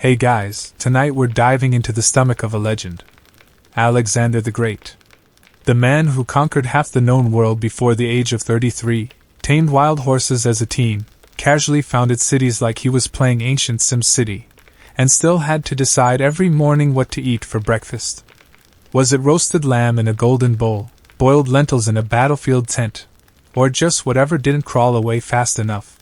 Hey guys, tonight we're diving into the stomach of a legend. Alexander the Great. The man who conquered half the known world before the age of 33, tamed wild horses as a teen, casually founded cities like he was playing ancient Sim City, and still had to decide every morning what to eat for breakfast. Was it roasted lamb in a golden bowl, boiled lentils in a battlefield tent, or just whatever didn't crawl away fast enough?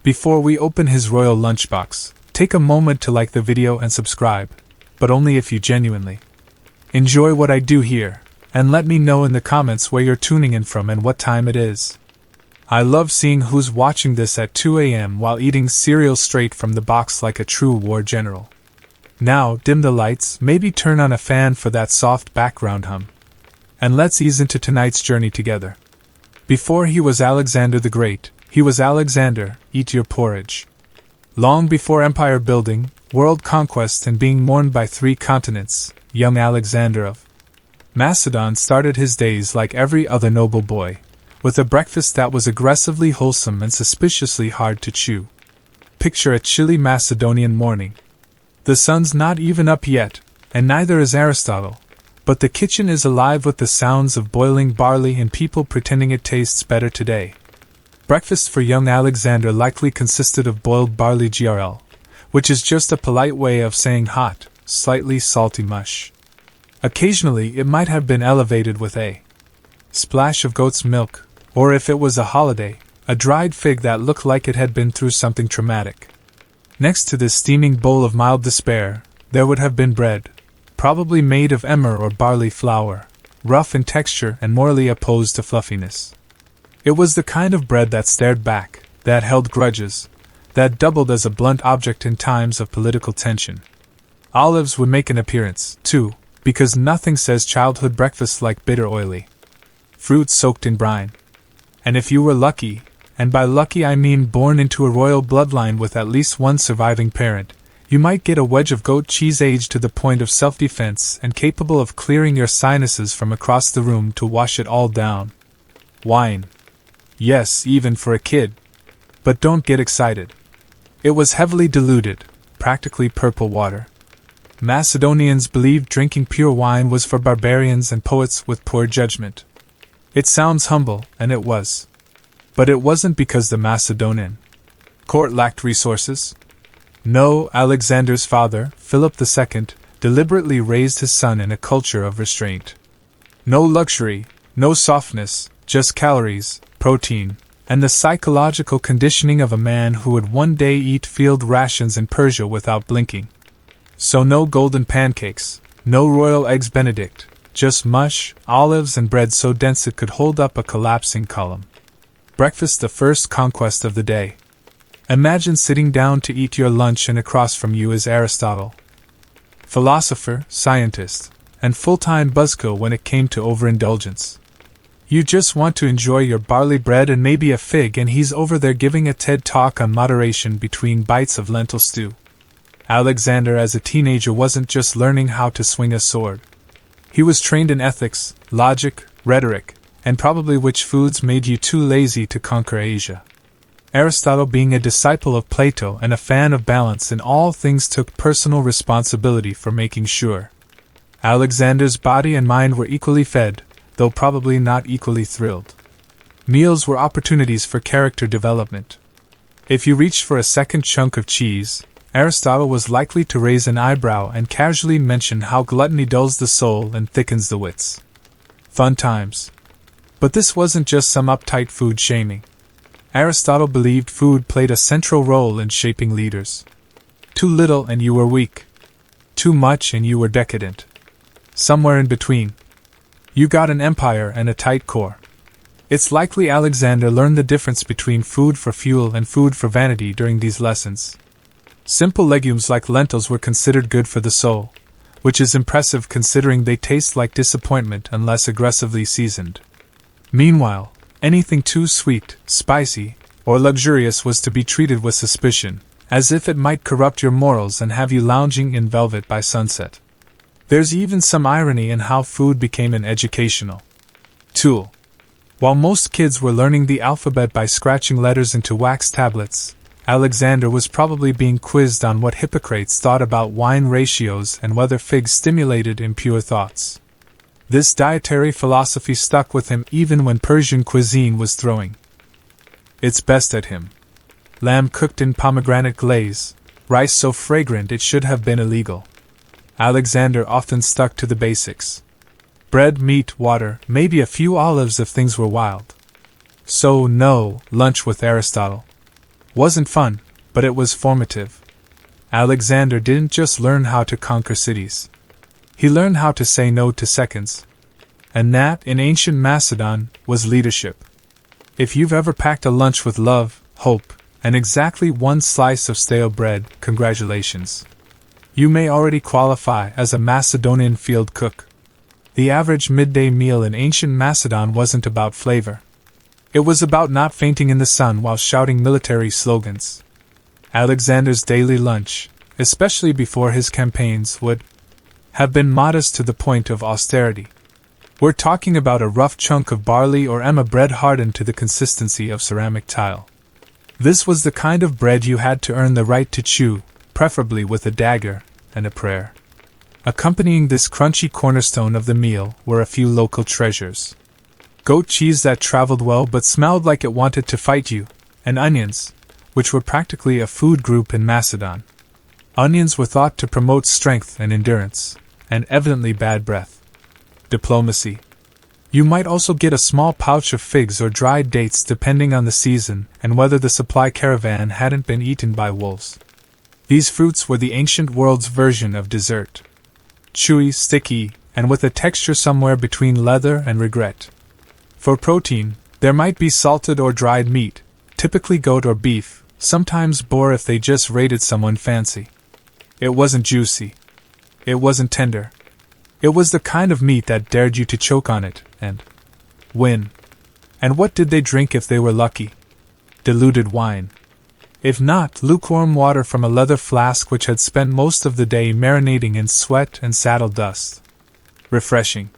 Before we open his royal lunchbox, take a moment to like the video and subscribe, but only if you genuinely enjoy what I do here, and let me know in the comments where you're tuning in from and what time it is. I love seeing who's watching this at 2 a.m. while eating cereal straight from the box like a true war general. Now, dim the lights, maybe turn on a fan for that soft background hum, and let's ease into tonight's journey together. Before he was Alexander the Great, he was Alexander, eat your porridge. Long before empire building, world conquest and being mourned by 3 continents, young Alexander of Macedon started his days like every other noble boy, with a breakfast that was aggressively wholesome and suspiciously hard to chew. Picture a chilly Macedonian morning. The sun's not even up yet, and neither is Aristotle, but the kitchen is alive with the sounds of boiling barley and people pretending it tastes better today. Breakfast for young Alexander likely consisted of boiled barley grl, which is just a polite way of saying hot, slightly salty mush. Occasionally it might have been elevated with a splash of goat's milk, or if it was a holiday, a dried fig that looked like it had been through something traumatic. Next to this steaming bowl of mild despair, there would have been bread, probably made of emmer or barley flour, rough in texture and morally opposed to fluffiness. It was the kind of bread that stared back, that held grudges, that doubled as a blunt object in times of political tension. Olives would make an appearance, too, because nothing says childhood breakfast like bitter oily fruit soaked in brine. And if you were lucky, and by lucky I mean born into a royal bloodline with at least one surviving parent, you might get a wedge of goat cheese aged to the point of self-defense and capable of clearing your sinuses from across the room to wash it all down. Wine. Yes, even for a kid. But don't get excited. It was heavily diluted, practically purple water. Macedonians believed drinking pure wine was for barbarians and poets with poor judgment. It sounds humble, and it was. But it wasn't because the Macedonian court lacked resources. No, Alexander's father, Philip II, deliberately raised his son in a culture of restraint. No luxury, no softness, just calories, protein, and the psychological conditioning of a man who would one day eat field rations in Persia without blinking. So no golden pancakes, no royal eggs Benedict, just mush, olives and bread so dense it could hold up a collapsing column. Breakfast the first conquest of the day. Imagine sitting down to eat your lunch and across from you is Aristotle. Philosopher, scientist, and full-time buzzkill when it came to overindulgence. You just want to enjoy your barley bread and maybe a fig and he's over there giving a TED talk on moderation between bites of lentil stew. Alexander as a teenager wasn't just learning how to swing a sword. He was trained in ethics, logic, rhetoric, and probably which foods made you too lazy to conquer Asia. Aristotle, being a disciple of Plato and a fan of balance in all things, took personal responsibility for making sure Alexander's body and mind were equally fed, though probably not equally thrilled. Meals were opportunities for character development. If you reached for a second chunk of cheese, Aristotle was likely to raise an eyebrow and casually mention how gluttony dulls the soul and thickens the wits. Fun times. But this wasn't just some uptight food shaming. Aristotle believed food played a central role in shaping leaders. Too little and you were weak. Too much and you were decadent. Somewhere in between. You got an empire and a tight core. It's likely Alexander learned the difference between food for fuel and food for vanity during these lessons. Simple legumes like lentils were considered good for the soul, which is impressive considering they taste like disappointment unless aggressively seasoned. Meanwhile, anything too sweet, spicy, or luxurious was to be treated with suspicion, as if it might corrupt your morals and have you lounging in velvet by sunset. There's even some irony in how food became an educational tool. While most kids were learning the alphabet by scratching letters into wax tablets, Alexander was probably being quizzed on what Hippocrates thought about wine ratios and whether figs stimulated impure thoughts. This dietary philosophy stuck with him even when Persian cuisine was throwing its best at him. Lamb cooked in pomegranate glaze, rice so fragrant it should have been illegal. Alexander often stuck to the basics. Bread, meat, water, maybe a few olives if things were wild. So, no, lunch with Aristotle wasn't fun, but it was formative. Alexander didn't just learn how to conquer cities. He learned how to say no to seconds. And that, in ancient Macedon, was leadership. If you've ever packed a lunch with love, hope, and exactly one slice of stale bread, congratulations. You may already qualify as a Macedonian field cook. The average midday meal in ancient Macedon wasn't about flavor. It was about not fainting in the sun while shouting military slogans. Alexander's daily lunch, especially before his campaigns, would have been modest to the point of austerity. We're talking about a rough chunk of barley or emma bread hardened to the consistency of ceramic tile. This was the kind of bread you had to earn the right to chew, preferably with a dagger and a prayer. Accompanying this crunchy cornerstone of the meal were a few local treasures. Goat cheese that traveled well but smelled like it wanted to fight you, and onions, which were practically a food group in Macedon. Onions were thought to promote strength and endurance, and evidently bad breath. Diplomacy. You might also get a small pouch of figs or dried dates depending on the season and whether the supply caravan hadn't been eaten by wolves. These fruits were the ancient world's version of dessert. Chewy, sticky, and with a texture somewhere between leather and regret. For protein, there might be salted or dried meat, typically goat or beef, sometimes boar if they just raided someone fancy. It wasn't juicy. It wasn't tender. It was the kind of meat that dared you to choke on it, and win. And what did they drink if they were lucky? Diluted wine. If not, lukewarm water from a leather flask which had spent most of the day marinating in sweat and saddle dust. Refreshing.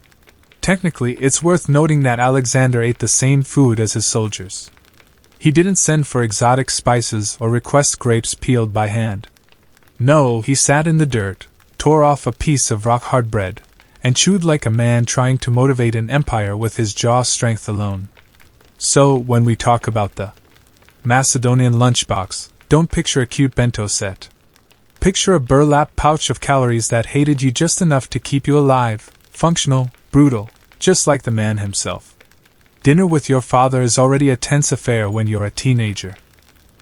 Technically, it's worth noting that Alexander ate the same food as his soldiers. He didn't send for exotic spices or request grapes peeled by hand. No, he sat in the dirt, tore off a piece of rock-hard bread, and chewed like a man trying to motivate an empire with his jaw strength alone. So, when we talk about the Macedonian lunchbox, don't picture a cute bento set. Picture a burlap pouch of calories that hated you just enough to keep you alive, functional, brutal, just like the man himself. Dinner with your father is already a tense affair when you're a teenager.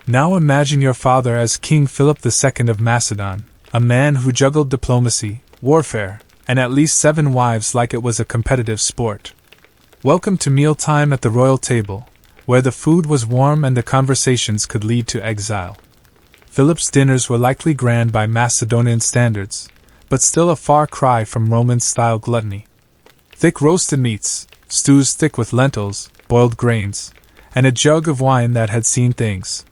Now imagine your father as King Philip II of Macedon, a man who juggled diplomacy, warfare, and at least 7 wives like it was a competitive sport. Welcome to mealtime at the royal table, where the food was warm and the conversations could lead to exile. Philip's dinners were likely grand by Macedonian standards, but still a far cry from Roman-style gluttony. Thick roasted meats, stews thick with lentils, boiled grains, and a jug of wine that had seen things.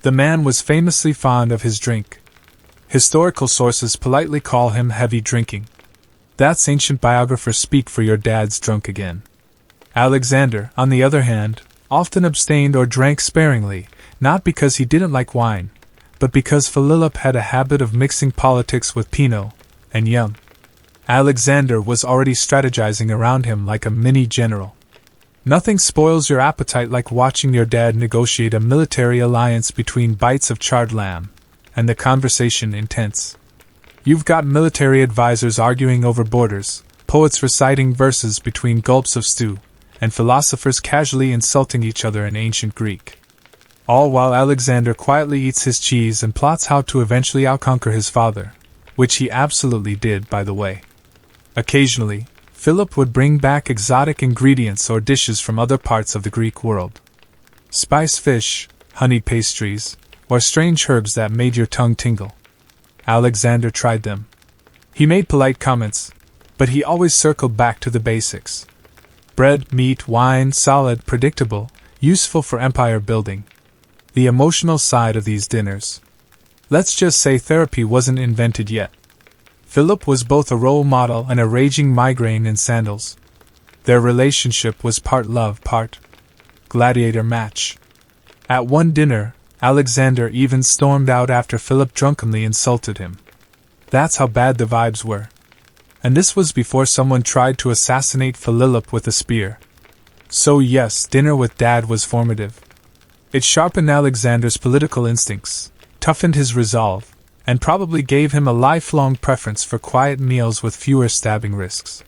The man was famously fond of his drink. Historical sources politely call him heavy drinking. That's ancient biographers speak for your dad's drunk again. Alexander, on the other hand, often abstained or drank sparingly, not because he didn't like wine, but because Philip had a habit of mixing politics with Pinot, and young Alexander was already strategizing around him like a mini-general. Nothing spoils your appetite like watching your dad negotiate a military alliance between bites of charred lamb, and the conversation intense. You've got military advisors arguing over borders, poets reciting verses between gulps of stew, and philosophers casually insulting each other in ancient Greek. All while Alexander quietly eats his cheese and plots how to eventually outconquer his father, which he absolutely did, by the way. Occasionally, Philip would bring back exotic ingredients or dishes from other parts of the Greek world. Spice fish, honey pastries, or strange herbs that made your tongue tingle. Alexander tried them. He made polite comments, but he always circled back to the basics. Bread, meat, wine, solid, predictable, useful for empire building. The emotional side of these dinners. Let's just say therapy wasn't invented yet. Philip was both a role model and a raging migraine in sandals. Their relationship was part love, part gladiator match. At one dinner, Alexander even stormed out after Philip drunkenly insulted him. That's how bad the vibes were. And this was before someone tried to assassinate Philip with a spear. So yes, dinner with Dad was formative. It sharpened Alexander's political instincts, toughened his resolve, and probably gave him a lifelong preference for quiet meals with fewer stabbing risks.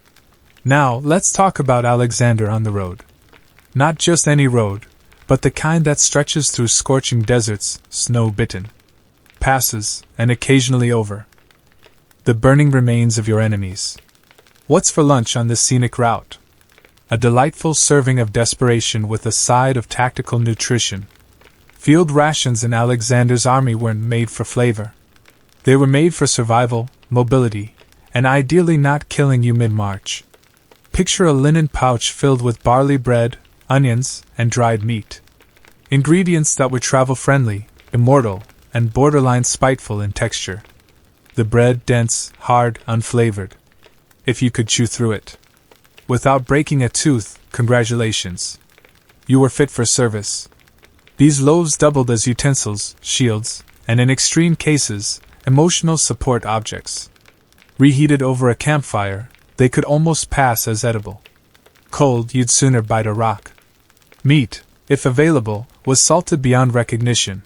Now, let's talk about Alexander on the road. Not just any road, but the kind that stretches through scorching deserts, snow-bitten passes, and occasionally over the burning remains of your enemies. What's for lunch on this scenic route? A delightful serving of desperation with a side of tactical nutrition. Field rations in Alexander's army weren't made for flavor. They were made for survival, mobility, and ideally not killing you mid-march. Picture a linen pouch filled with barley bread, onions, and dried meat. Ingredients that were travel-friendly, immortal, and borderline spiteful in texture. The bread dense, hard, unflavored. If you could chew through it without breaking a tooth, congratulations. You were fit for service. These loaves doubled as utensils, shields, and in extreme cases, emotional support objects. Reheated over a campfire, they could almost pass as edible. Cold, you'd sooner bite a rock. Meat, if available, was salted beyond recognition.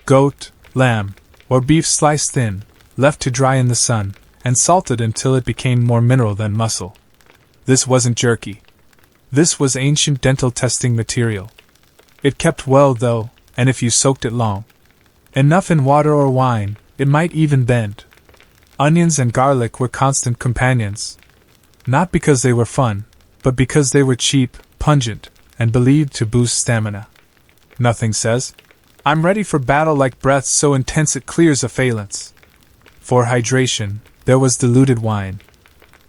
Goat, lamb, or beef sliced thin, left to dry in the sun, and salted until it became more mineral than muscle. This wasn't jerky. This was ancient dental testing material. It kept well, though, and if you soaked it long enough in water or wine, it might even bend. Onions and garlic were constant companions. Not because they were fun, but because they were cheap, pungent, and believed to boost stamina. Nothing says, "I'm ready for battle" like breath so intense it clears a phalanx. For hydration, there was diluted wine.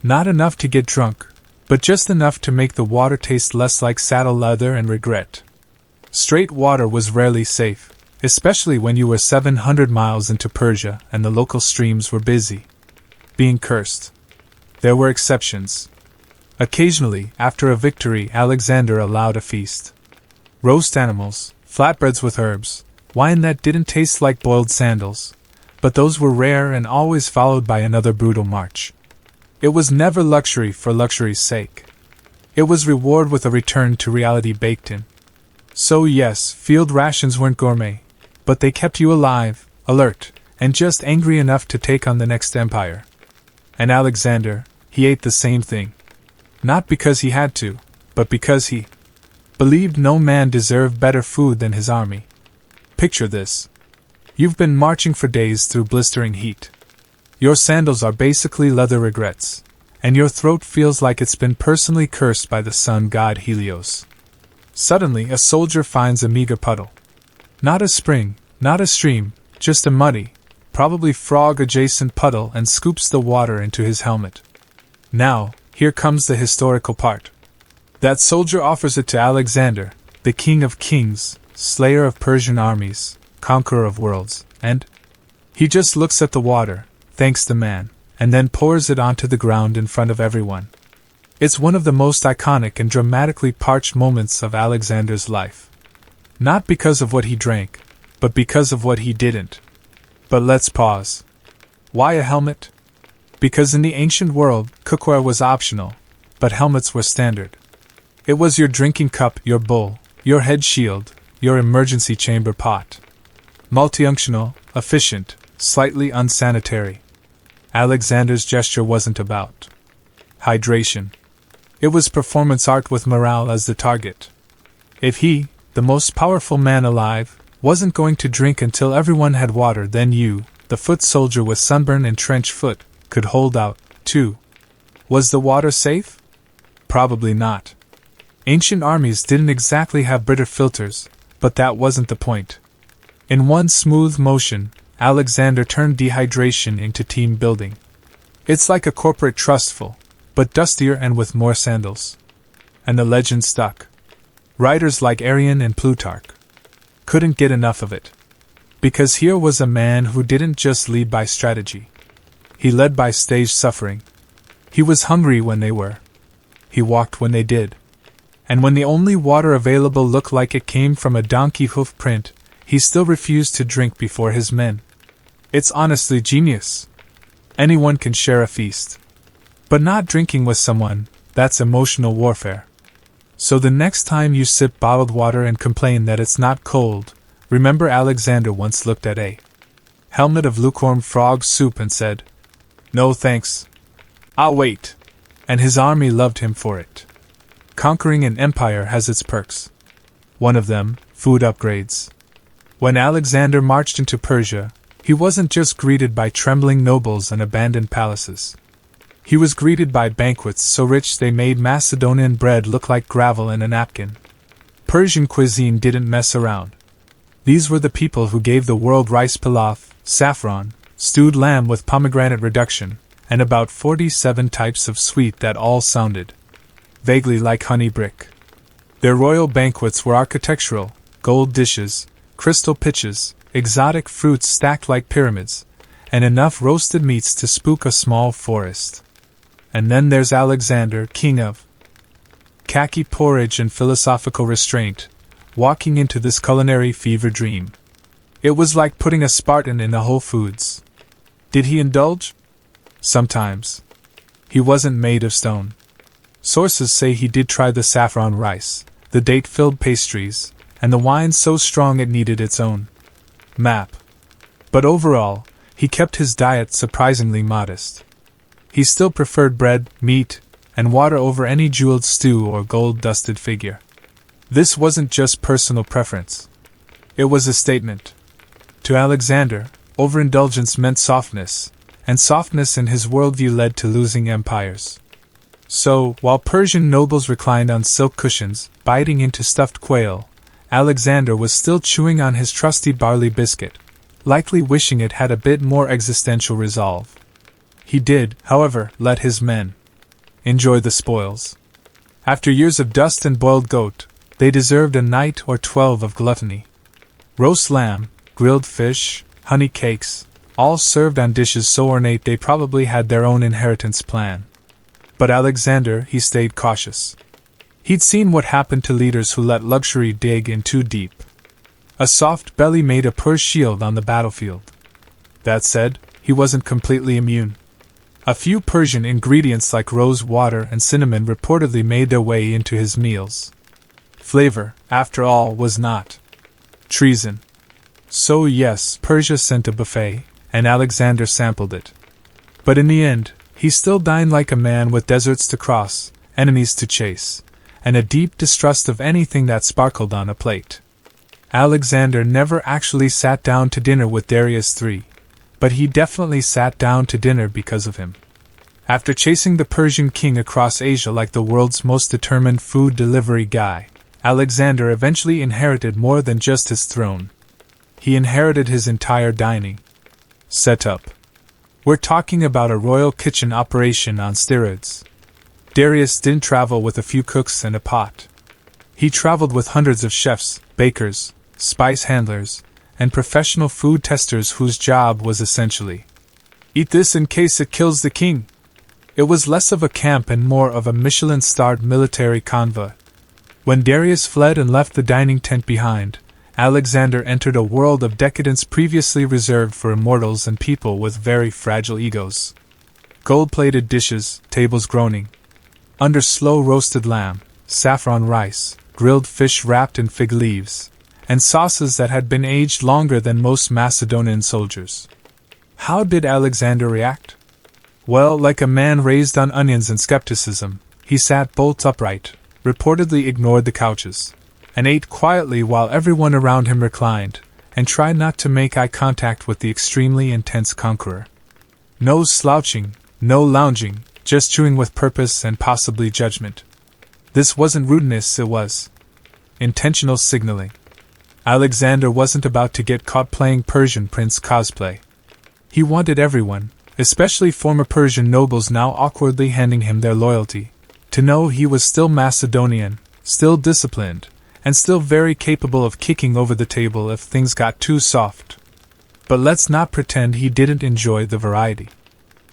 Not enough to get drunk, but just enough to make the water taste less like saddle leather and regret. Straight water was rarely safe, especially when you were 700 miles into Persia and the local streams were busy being cursed. There were exceptions. Occasionally, after a victory, Alexander allowed a feast. Roast animals, flatbreads with herbs, wine that didn't taste like boiled sandals. But those were rare and always followed by another brutal march. It was never luxury for luxury's sake. It was reward with a return to reality baked in. So yes, field rations weren't gourmet, but they kept you alive, alert, and just angry enough to take on the next empire. And Alexander, he ate the same thing. Not because he had to, but because he believed no man deserved better food than his army. Picture this. You've been marching for days through blistering heat. Your sandals are basically leather regrets, and your throat feels like it's been personally cursed by the sun god Helios. Suddenly, a soldier finds a meager puddle. Not a spring, not a stream, just a muddy, probably frog-adjacent puddle, and scoops the water into his helmet. Now, here comes the historical part. That soldier offers it to Alexander, the king of kings, slayer of Persian armies, conqueror of worlds, and he just looks at the water, thanks the man, and then pours it onto the ground in front of everyone. It's one of the most iconic and dramatically parched moments of Alexander's life. Not because of what he drank, but because of what he didn't. But let's pause. Why a helmet? Because in the ancient world, cookware was optional, but helmets were standard. It was your drinking cup, your bowl, your head shield, your emergency chamber pot. Multifunctional, efficient, slightly unsanitary. Alexander's gesture wasn't about hydration. It was performance art with morale as the target. If he, the most powerful man alive, wasn't going to drink until everyone had water, then you, the foot soldier with sunburn and trench foot, could hold out, too. Was the water safe? Probably not. Ancient armies didn't exactly have Brita filters, but that wasn't the point. In one smooth motion, Alexander turned dehydration into team building. It's like a corporate trustful, but dustier and with more sandals. And the legend stuck. Writers like Arrian and Plutarch couldn't get enough of it. Because here was a man who didn't just lead by strategy. He led by staged suffering. He was hungry when they were. He walked when they did. And when the only water available looked like it came from a donkey hoof print, he still refused to drink before his men. It's honestly genius. Anyone can share a feast. But not drinking with someone, that's emotional warfare. So the next time you sip bottled water and complain that it's not cold, remember Alexander once looked at a helmet of lukewarm frog soup and said, "No thanks. I'll wait." And his army loved him for it. Conquering an empire has its perks. One of them, food upgrades. When Alexander marched into Persia, he wasn't just greeted by trembling nobles and abandoned palaces. He was greeted by banquets so rich they made Macedonian bread look like gravel in a napkin. Persian cuisine didn't mess around. These were the people who gave the world rice pilaf, saffron, stewed lamb with pomegranate reduction, and about 47 types of sweet that all sounded vaguely like honey brick. Their royal banquets were architectural, gold dishes, crystal pitches, exotic fruits stacked like pyramids, and enough roasted meats to spook a small forest. And then there's Alexander, king of khaki porridge and philosophical restraint, walking into this culinary fever dream. It was like putting a Spartan in a Whole Foods. Did he indulge? Sometimes. He wasn't made of stone. Sources say he did try the saffron rice, the date-filled pastries, and the wine so strong it needed its own map. But overall, he kept his diet surprisingly modest. He still preferred bread, meat, and water over any jeweled stew or gold-dusted figure. This wasn't just personal preference. It was a statement. To Alexander, overindulgence meant softness, and softness in his worldview led to losing empires. So, while Persian nobles reclined on silk cushions, biting into stuffed quail, Alexander was still chewing on his trusty barley biscuit, likely wishing it had a bit more existential resolve. He did, however, let his men enjoy the spoils. After years of dust and boiled goat, they deserved a night or 12 of gluttony. Roast lamb, grilled fish, honey cakes, all served on dishes so ornate they probably had their own inheritance plan. But Alexander, he stayed cautious. He'd seen what happened to leaders who let luxury dig in too deep. A soft belly made a poor shield on the battlefield. That said, he wasn't completely immune. A few Persian ingredients like rose water and cinnamon reportedly made their way into his meals. Flavor, after all, was not treason. So yes, Persia sent a buffet, and Alexander sampled it. But in the end, he still dined like a man with deserts to cross, enemies to chase, and a deep distrust of anything that sparkled on a plate. Alexander never actually sat down to dinner with Darius III, but he definitely sat down to dinner because of him. After chasing the Persian king across Asia like the world's most determined food delivery guy, Alexander eventually inherited more than just his throne. He inherited his entire dining setup. We're talking about a royal kitchen operation on steroids. Darius didn't travel with a few cooks and a pot. He traveled with hundreds of chefs, bakers, spice handlers, and professional food testers whose job was essentially eat this in case it kills the king. It was less of a camp and more of a Michelin-starred military convoy. When Darius fled and left the dining tent behind, Alexander entered a world of decadence previously reserved for immortals and people with very fragile egos. Gold-plated dishes, tables groaning. Under slow-roasted lamb, saffron rice, grilled fish wrapped in fig leaves, and sauces that had been aged longer than most Macedonian soldiers. How did Alexander react? Well, like a man raised on onions and skepticism, he sat bolt upright, reportedly ignored the couches, and ate quietly while everyone around him reclined, and tried not to make eye contact with the extremely intense conqueror. No slouching, no lounging, just chewing with purpose and possibly judgment. This wasn't rudeness, it was intentional signaling. Alexander wasn't about to get caught playing Persian prince cosplay. He wanted everyone, especially former Persian nobles now awkwardly handing him their loyalty, to know he was still Macedonian, still disciplined, and still very capable of kicking over the table if things got too soft. But let's not pretend he didn't enjoy the variety.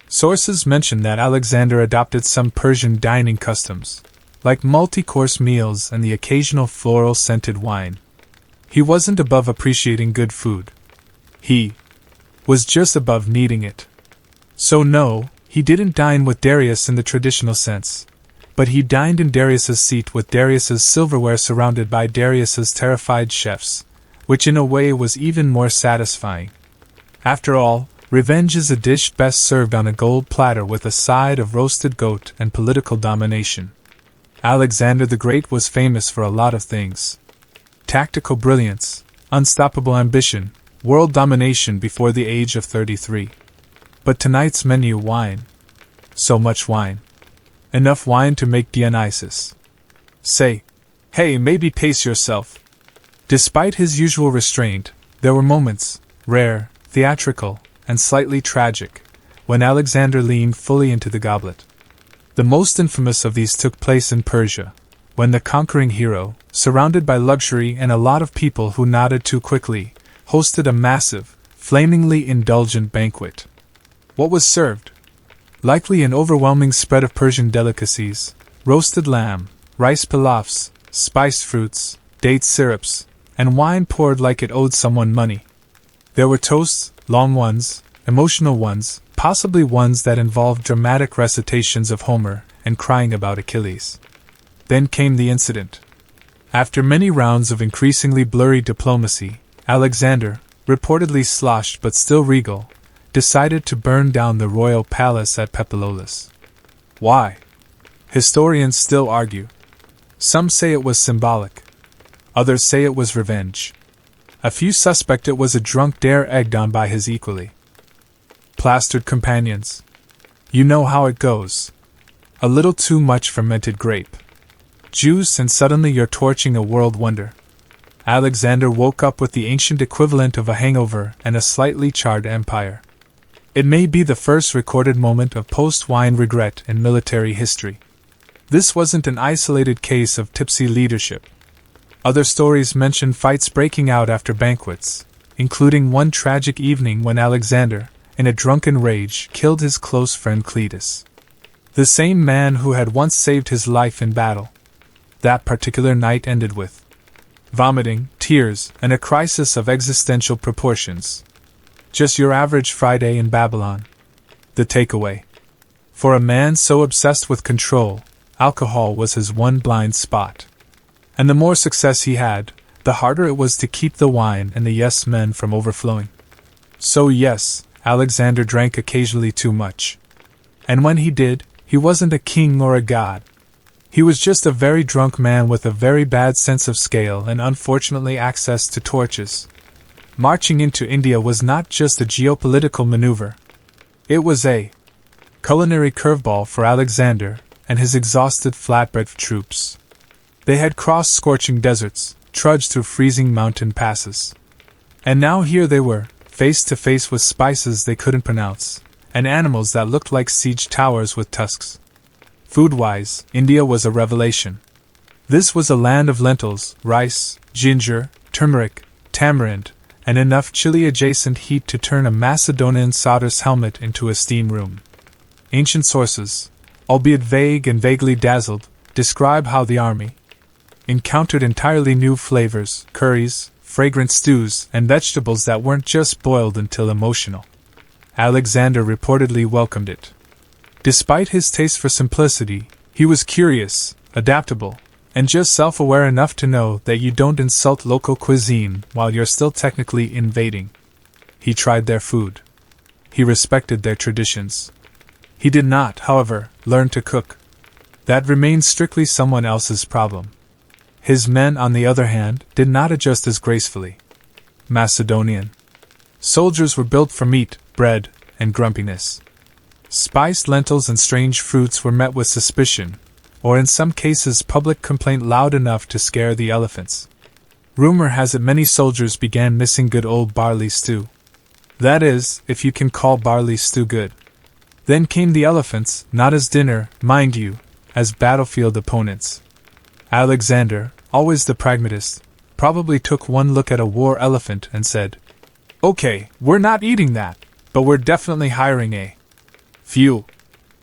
Sources mention that Alexander adopted some Persian dining customs, like multi-course meals and the occasional floral-scented wine. He wasn't above appreciating good food. He was just above needing it. So no, he didn't dine with Darius in the traditional sense, but he dined in Darius's seat with Darius's silverware surrounded by Darius's terrified chefs, which in a way was even more satisfying. After all, revenge is a dish best served on a gold platter with a side of roasted goat and political domination. Alexander the Great was famous for a lot of things: tactical brilliance, unstoppable ambition, world domination before the age of 33. But tonight's menu: wine. So much wine. Enough wine to make Dionysus say, "Hey, maybe pace yourself." Despite his usual restraint, there were moments, rare, theatrical, and slightly tragic, when Alexander leaned fully into the goblet. The most infamous of these took place in Persia, when the conquering hero, surrounded by luxury and a lot of people who nodded too quickly, hosted a massive, flamingly indulgent banquet. What was served? Likely an overwhelming spread of Persian delicacies: roasted lamb, rice pilafs, spiced fruits, date syrups, and wine poured like it owed someone money. There were toasts, long ones, emotional ones, possibly ones that involved dramatic recitations of Homer and crying about Achilles. Then came the incident. After many rounds of increasingly blurry diplomacy, Alexander, reportedly sloshed but still regal, decided to burn down the royal palace at Pepololis. Why? Historians still argue. Some say it was symbolic. Others say it was revenge. A few suspect it was a drunk dare egged on by his equally plastered companions. You know how it goes. A little too much fermented grape juice and suddenly you're torching a world wonder. Alexander woke up with the ancient equivalent of a hangover and a slightly charred empire. It may be the first recorded moment of post-wine regret in military history. This wasn't an isolated case of tipsy leadership. Other stories mention fights breaking out after banquets, including one tragic evening when Alexander, in a drunken rage, killed his close friend Cletus, the same man who had once saved his life in battle. That particular night ended with vomiting, tears, and a crisis of existential proportions. Just your average Friday in Babylon. The takeaway: for a man so obsessed with control, alcohol was his one blind spot. And the more success he had, the harder it was to keep the wine and the yes men from overflowing. So yes, Alexander drank occasionally too much. And when he did, he wasn't a king or a god. He was just a very drunk man with a very bad sense of scale and unfortunately access to torches. Marching into India was not just a geopolitical maneuver. It was a culinary curveball for Alexander and his exhausted flatbread troops. They had crossed scorching deserts, trudged through freezing mountain passes. And now here they were, face to face with spices they couldn't pronounce, and animals that looked like siege towers with tusks. Food-wise, India was a revelation. This was a land of lentils, rice, ginger, turmeric, tamarind, and enough chili-adjacent heat to turn a Macedonian soldier's helmet into a steam room. Ancient sources, albeit vague and vaguely dazzled, describe how the army encountered entirely new flavors, curries, fragrant stews, and vegetables that weren't just boiled until emotional. Alexander reportedly welcomed it. Despite his taste for simplicity, he was curious, adaptable, and just self-aware enough to know that you don't insult local cuisine while you're still technically invading. He tried their food. He respected their traditions. He did not, however, learn to cook. That remained strictly someone else's problem. His men, on the other hand, did not adjust as gracefully. Macedonian soldiers were built for meat, bread, and grumpiness. Spiced lentils and strange fruits were met with suspicion, or in some cases public complaint loud enough to scare the elephants. Rumor has it many soldiers began missing good old barley stew. That is, if you can call barley stew good. Then came the elephants, not as dinner, mind you, as battlefield opponents. Alexander, always the pragmatist, probably took one look at a war elephant and said, "Okay, we're not eating that, but we're definitely hiring a few."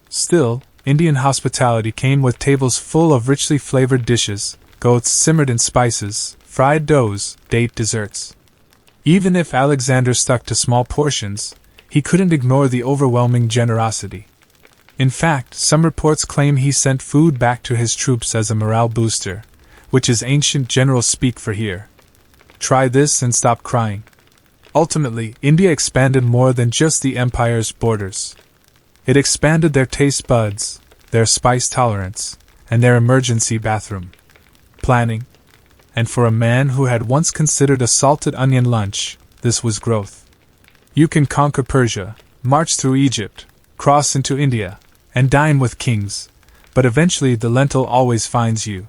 Still, Indian hospitality came with tables full of richly flavored dishes, goats simmered in spices, fried doughs, date desserts. Even if Alexander stuck to small portions, he couldn't ignore the overwhelming generosity. In fact, some reports claim he sent food back to his troops as a morale booster, which is ancient general speak for here. Try this and stop crying. Ultimately, India expanded more than just the empire's borders. It expanded their taste buds, their spice tolerance, and their emergency bathroom planning. And for a man who had once considered a salted onion lunch, this was growth. You can conquer Persia, march through Egypt, cross into India, and dine with kings, but eventually the lentil always finds you.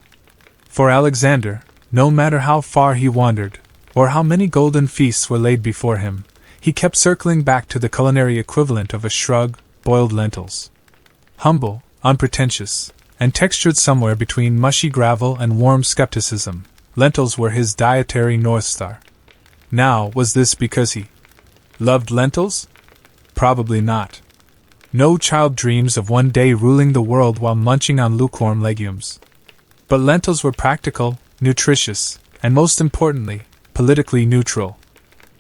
For Alexander, no matter how far he wandered, or how many golden feasts were laid before him, he kept circling back to the culinary equivalent of a shrug, boiled lentils. Humble, unpretentious, and textured somewhere between mushy gravel and warm skepticism, lentils were his dietary North Star. Now, was this because he loved lentils? Probably not. No child dreams of one day ruling the world while munching on lukewarm legumes. But lentils were practical, nutritious, and most importantly, politically neutral.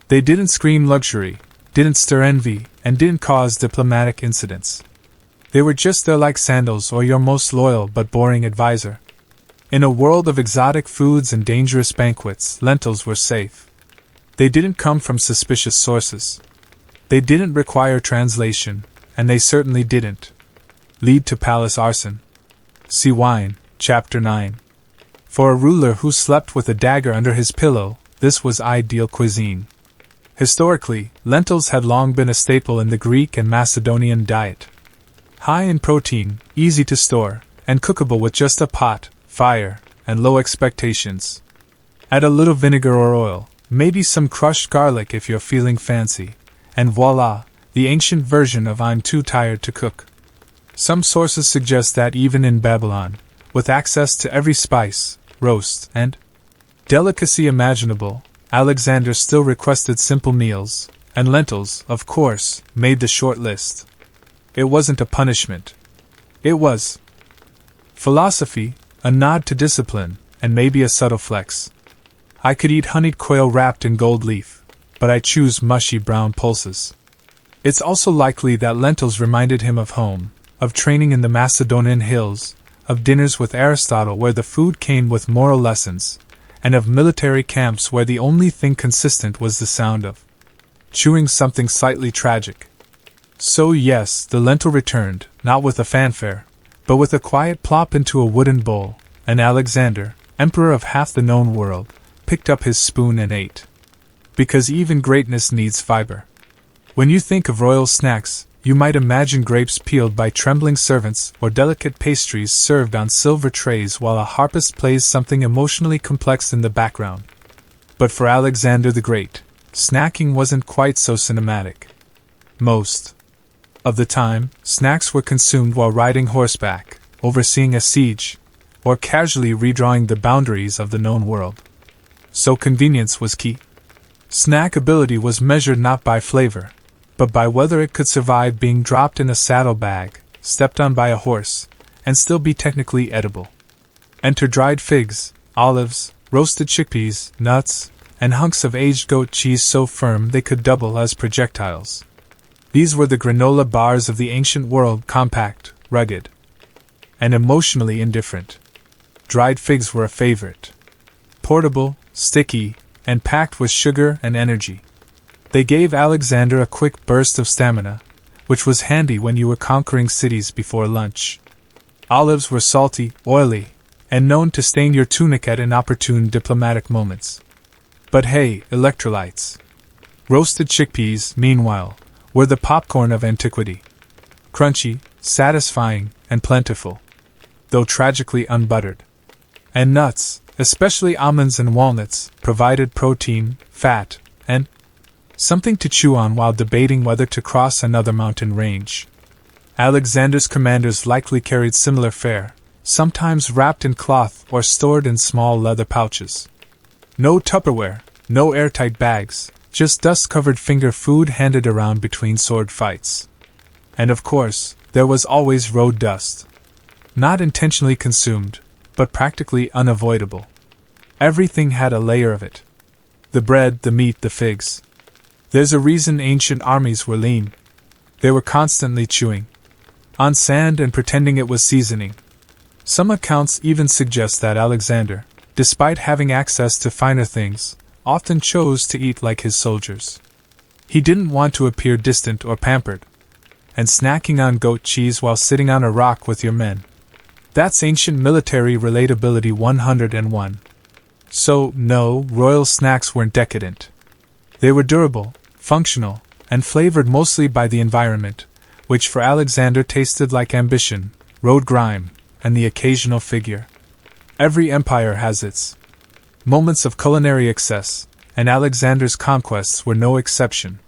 They didn't scream luxury, didn't stir envy, and didn't cause diplomatic incidents. They were just there like sandals or your most loyal but boring advisor. In a world of exotic foods and dangerous banquets, lentils were safe. They didn't come from suspicious sources. They didn't require translation, and they certainly didn't lead to palace arson. See Wine, Chapter 9. For a ruler who slept with a dagger under his pillow, this was ideal cuisine. Historically, lentils had long been a staple in the Greek and Macedonian diet. High in protein, easy to store, and cookable with just a pot, fire, and low expectations. Add a little vinegar or oil, maybe some crushed garlic if you're feeling fancy, and voila, the ancient version of I'm too tired to cook. Some sources suggest that even in Babylon, with access to every spice, roast, and delicacy imaginable, Alexander still requested simple meals, and lentils, of course, made the short list. It wasn't a punishment. It was philosophy, a nod to discipline, and maybe a subtle flex. I could eat honeyed quail wrapped in gold leaf, but I choose mushy brown pulses. It's also likely that lentils reminded him of home, of training in the Macedonian hills, of dinners with Aristotle where the food came with moral lessons, and of military camps where the only thing consistent was the sound of chewing something slightly tragic. So yes, the lentil returned, not with a fanfare, but with a quiet plop into a wooden bowl, and Alexander, emperor of half the known world, picked up his spoon and ate. Because even greatness needs fiber. When you think of royal snacks, you might imagine grapes peeled by trembling servants or delicate pastries served on silver trays while a harpist plays something emotionally complex in the background. But for Alexander the Great, snacking wasn't quite so cinematic. Most of the time, snacks were consumed while riding horseback, overseeing a siege, or casually redrawing the boundaries of the known world. So convenience was key. Snackability was measured not by flavor, but by whether it could survive being dropped in a saddlebag, stepped on by a horse, and still be technically edible. Enter dried figs, olives, roasted chickpeas, nuts, and hunks of aged goat cheese so firm they could double as projectiles. These were the granola bars of the ancient world, compact, rugged, and emotionally indifferent. Dried figs were a favorite. Portable, sticky, and packed with sugar and energy. They gave Alexander a quick burst of stamina, which was handy when you were conquering cities before lunch. Olives were salty, oily, and known to stain your tunic at inopportune diplomatic moments. But hey, electrolytes. Roasted chickpeas, meanwhile, were the popcorn of antiquity. Crunchy, satisfying, and plentiful, though tragically unbuttered. And nuts, especially almonds and walnuts, provided protein, fat, and something to chew on while debating whether to cross another mountain range. Alexander's commanders likely carried similar fare, sometimes wrapped in cloth or stored in small leather pouches. No Tupperware, no airtight bags, just dust-covered finger food handed around between sword fights. And of course, there was always road dust. Not intentionally consumed, but practically unavoidable. Everything had a layer of it. The bread, the meat, the figs. There's a reason ancient armies were lean. They were constantly chewing on sand and pretending it was seasoning. Some accounts even suggest that Alexander, despite having access to finer things, often chose to eat like his soldiers. He didn't want to appear distant or pampered, and snacking on goat cheese while sitting on a rock with your men. That's ancient military relatability 101. So, no, royal snacks weren't decadent. They were durable, functional, and flavored mostly by the environment, which for Alexander tasted like ambition, road grime, and the occasional figure. Every empire has its moments of culinary excess, and Alexander's conquests were no exception.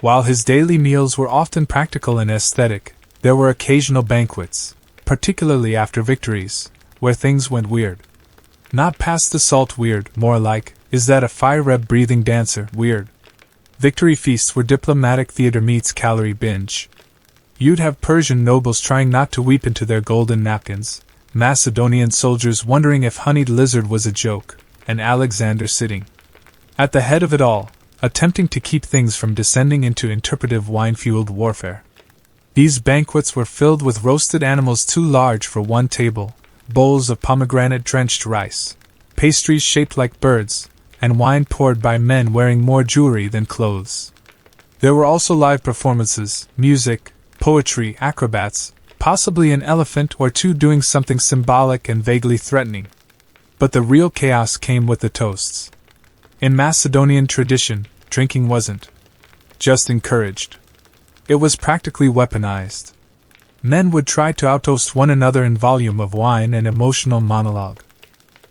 While his daily meals were often practical and aesthetic, there were occasional banquets, particularly after victories, where things went weird. Not past the salt weird, more like, is that a fire-breathing dancer weird. Victory feasts were diplomatic theater meets calorie binge. You'd have Persian nobles trying not to weep into their golden napkins, Macedonian soldiers wondering if honeyed lizard was a joke, and Alexander sitting at the head of it all, attempting to keep things from descending into interpretive wine-fueled warfare. These banquets were filled with roasted animals too large for one table, bowls of pomegranate-drenched rice, pastries shaped like birds, and wine poured by men wearing more jewelry than clothes. There were also live performances, music, poetry, acrobats, possibly an elephant or two doing something symbolic and vaguely threatening. But the real chaos came with the toasts. In Macedonian tradition, drinking wasn't just encouraged. It was practically weaponized. Men would try to outtoast one another in volume of wine and emotional monologue.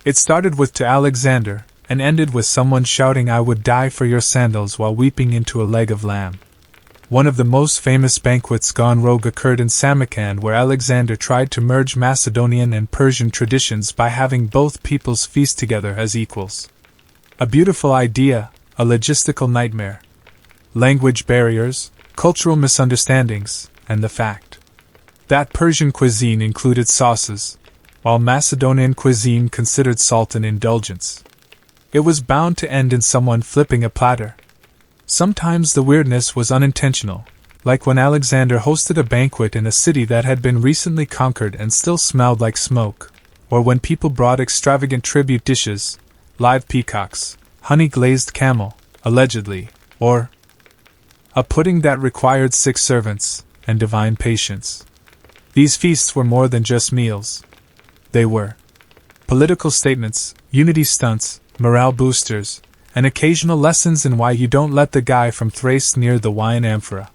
It started with "to Alexander," and ended with someone shouting "I would die for your sandals" while weeping into a leg of lamb. One of the most famous banquets gone rogue occurred in Samarkand, where Alexander tried to merge Macedonian and Persian traditions by having both peoples feast together as equals. A beautiful idea, a logistical nightmare. Language barriers, cultural misunderstandings, and the fact that Persian cuisine included sauces, while Macedonian cuisine considered salt an indulgence. It was bound to end in someone flipping a platter. Sometimes the weirdness was unintentional, like when Alexander hosted a banquet in a city that had been recently conquered and still smelled like smoke, or when people brought extravagant tribute dishes, live peacocks, honey-glazed camel, allegedly, or a pudding that required 6 servants, and divine patience. These feasts were more than just meals. They were political statements, unity stunts, morale boosters, and occasional lessons in why you don't let the guy from Thrace near the wine amphora.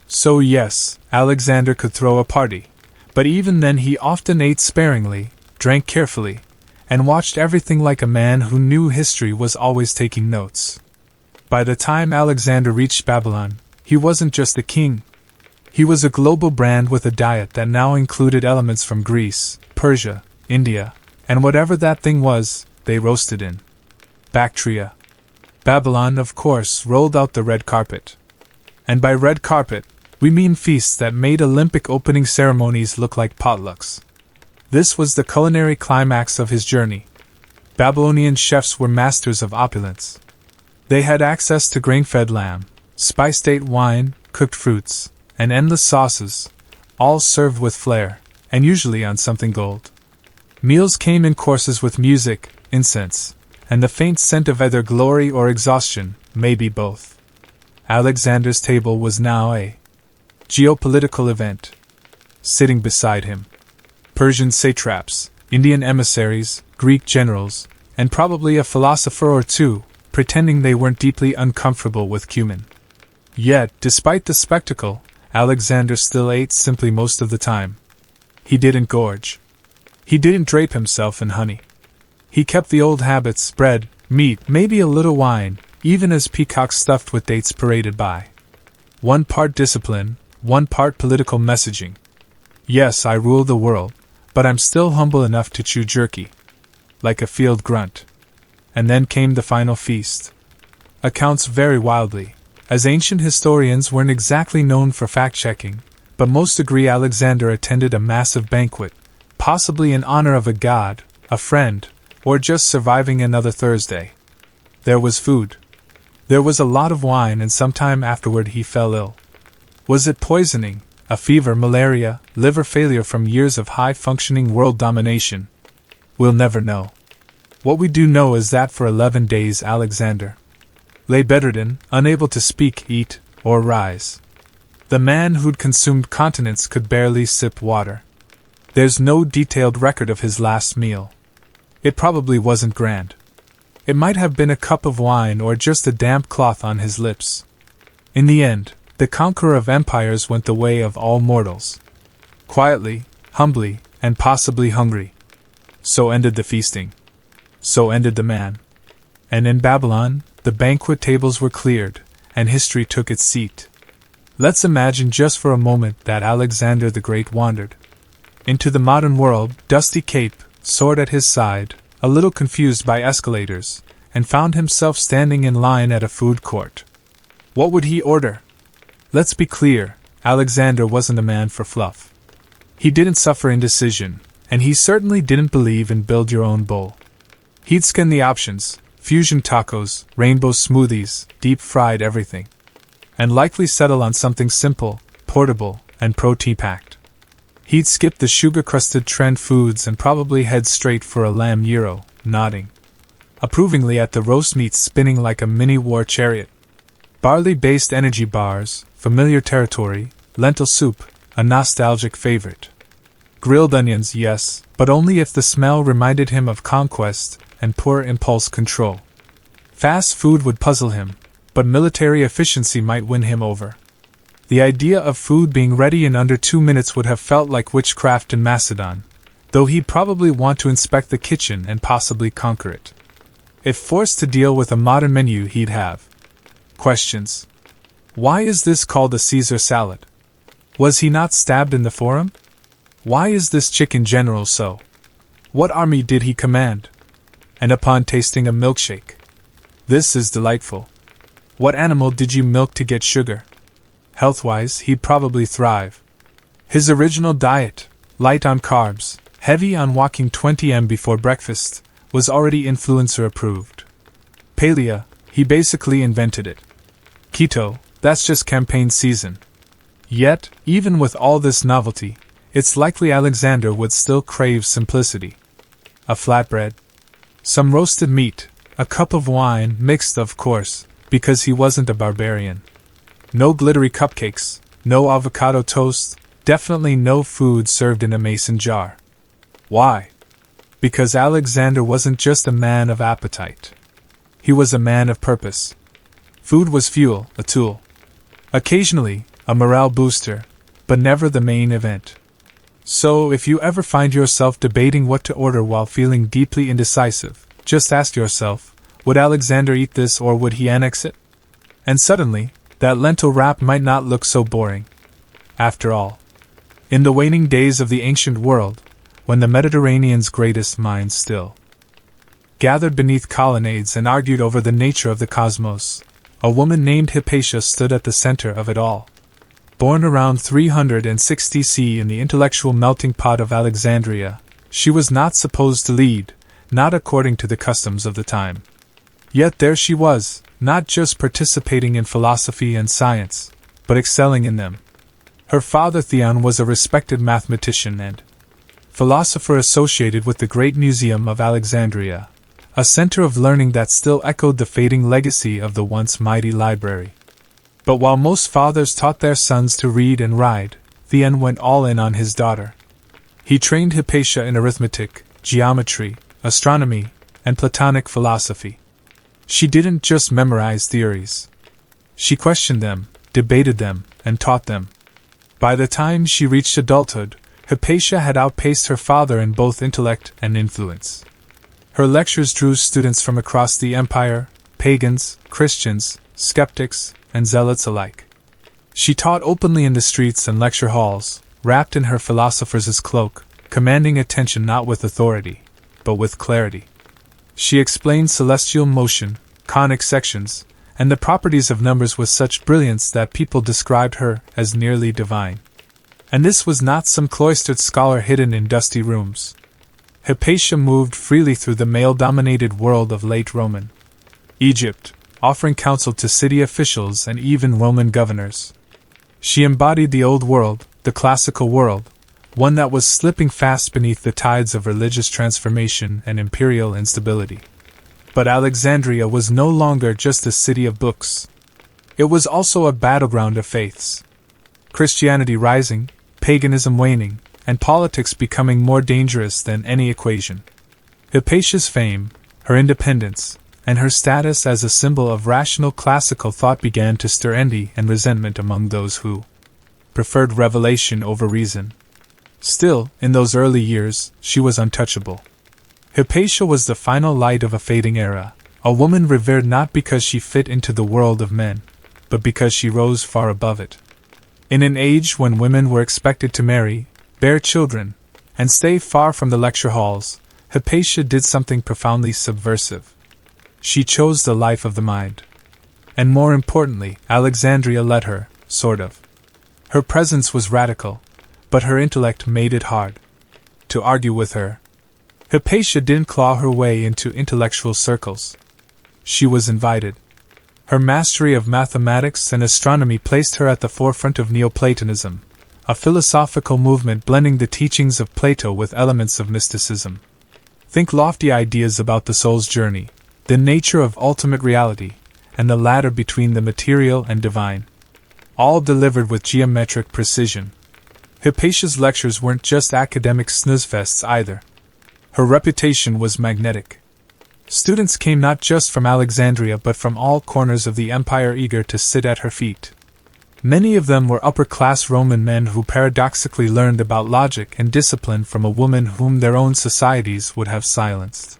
So yes, Alexander could throw a party, but even then he often ate sparingly, drank carefully, and watched everything like a man who knew history was always taking notes. By the time Alexander reached Babylon, he wasn't just a king. He was a global brand with a diet that now included elements from Greece, Persia, India, and whatever that thing was, they roasted in Bactria. Babylon, of course, rolled out the red carpet. And by red carpet, we mean feasts that made Olympic opening ceremonies look like potlucks. This was the culinary climax of his journey. Babylonian chefs were masters of opulence. They had access to grain-fed lamb, spice-date wine, cooked fruits, and endless sauces, all served with flair, and usually on something gold. Meals came in courses with music, incense, and the faint scent of either glory or exhaustion, maybe both. Alexander's table was now a geopolitical event. Sitting beside him, Persian satraps, Indian emissaries, Greek generals, and probably a philosopher or two, pretending they weren't deeply uncomfortable with cumin. Yet, despite the spectacle, Alexander still ate simply most of the time. He didn't gorge. He didn't drape himself in honey. He kept the old habits: bread, meat, maybe a little wine, even as peacocks stuffed with dates paraded by. 1 part discipline, 1 part political messaging. Yes, I rule the world, but I'm still humble enough to chew jerky, like a field grunt. And then came the final feast. Accounts vary wildly, as ancient historians weren't exactly known for fact-checking, but most agree Alexander attended a massive banquet, possibly in honor of a god, a friend, or just surviving another Thursday. There was food. There was a lot of wine, and sometime afterward he fell ill. Was it poisoning, a fever, malaria, liver failure from years of high-functioning world domination? We'll never know. What we do know is that for 11 days Alexander lay bedridden, unable to speak, eat, or rise. The man who'd consumed continents could barely sip water. There's no detailed record of his last meal. It probably wasn't grand. It might have been a cup of wine or just a damp cloth on his lips. In the end, the conqueror of empires went the way of all mortals. Quietly, humbly, and possibly hungry. So ended the feasting. So ended the man. And in Babylon, the banquet tables were cleared, and history took its seat. Let's imagine just for a moment that Alexander the Great wandered into the modern world, dusty cape, sword at his side, a little confused by escalators, and found himself standing in line at a food court. What would he order? Let's be clear, Alexander wasn't a man for fluff. He didn't suffer indecision, and he certainly didn't believe in build your own bowl. He'd scan the options, fusion tacos, rainbow smoothies, deep-fried everything, and likely settle on something simple, portable, and protein-packed. He'd skip the sugar-crusted trend foods and probably head straight for a lamb gyro, nodding approvingly at the roast meat spinning like a mini-war chariot. Barley-based energy bars, familiar territory, lentil soup, a nostalgic favorite. Grilled onions, yes, but only if the smell reminded him of conquest and poor impulse control. Fast food would puzzle him, but military efficiency might win him over. The idea of food being ready in under 2 minutes would have felt like witchcraft in Macedon, though he'd probably want to inspect the kitchen and possibly conquer it. If forced to deal with a modern menu, he'd have questions. Why is this called a Caesar salad? Was he not stabbed in the forum? Why is this chicken general so? What army did he command? And upon tasting a milkshake, this is delightful. What animal did you milk to get sugar? Health-wise, he'd probably thrive. His original diet, light on carbs, heavy on walking 20 m before breakfast, was already influencer approved. Paleo, he basically invented it. Keto, that's just campaign season. Yet, even with all this novelty, it's likely Alexander would still crave simplicity. A flatbread, some roasted meat, a cup of wine, mixed of course, because he wasn't a barbarian. No glittery cupcakes, no avocado toast, definitely no food served in a mason jar. Why? Because Alexander wasn't just a man of appetite. He was a man of purpose. Food was fuel, a tool. Occasionally, a morale booster, but never the main event. So, if you ever find yourself debating what to order while feeling deeply indecisive, just ask yourself, would Alexander eat this or would he annex it? And suddenly, that lentil wrap might not look so boring. After all, in the waning days of the ancient world, when the Mediterranean's greatest minds still gathered beneath colonnades and argued over the nature of the cosmos, a woman named Hypatia stood at the center of it all. Born around 360 CE in the intellectual melting pot of Alexandria, she was not supposed to lead, not according to the customs of the time. Yet there she was, not just participating in philosophy and science, but excelling in them. Her father Theon was a respected mathematician and philosopher associated with the Great Museum of Alexandria, a center of learning that still echoed the fading legacy of the once mighty library. But while most fathers taught their sons to read and ride, Theon went all in on his daughter. He trained Hypatia in arithmetic, geometry, astronomy, and Platonic philosophy. She didn't just memorize theories. She questioned them, debated them, and taught them. By the time she reached adulthood, Hypatia had outpaced her father in both intellect and influence. Her lectures drew students from across the empire, pagans, Christians, skeptics, and zealots alike. She taught openly in the streets and lecture halls, wrapped in her philosopher's cloak, commanding attention not with authority, but with clarity. She explained celestial motion, conic sections, and the properties of numbers with such brilliance that people described her as nearly divine. And this was not some cloistered scholar hidden in dusty rooms. Hypatia moved freely through the male-dominated world of late Roman Egypt, offering counsel to city officials and even Roman governors. She embodied the old world, the classical world, one that was slipping fast beneath the tides of religious transformation and imperial instability. But Alexandria was no longer just a city of books. It was also a battleground of faiths. Christianity rising, paganism waning, and politics becoming more dangerous than any equation. Hypatia's fame, her independence, and her status as a symbol of rational classical thought began to stir envy and resentment among those who preferred revelation over reason. Still, in those early years, she was untouchable. Hypatia was the final light of a fading era, a woman revered not because she fit into the world of men, but because she rose far above it. In an age when women were expected to marry, bear children, and stay far from the lecture halls, Hypatia did something profoundly subversive. She chose the life of the mind. And more importantly, Alexandria let her, sort of. Her presence was radical, but her intellect made it hard to argue with her. Hypatia didn't claw her way into intellectual circles. She was invited. Her mastery of mathematics and astronomy placed her at the forefront of Neoplatonism, a philosophical movement blending the teachings of Plato with elements of mysticism. Think lofty ideas about the soul's journey, the nature of ultimate reality, and the ladder between the material and divine. All delivered with geometric precision. Hypatia's lectures weren't just academic snoozefests either. Her reputation was magnetic. Students came not just from Alexandria but from all corners of the empire eager to sit at her feet. Many of them were upper-class Roman men who paradoxically learned about logic and discipline from a woman whom their own societies would have silenced.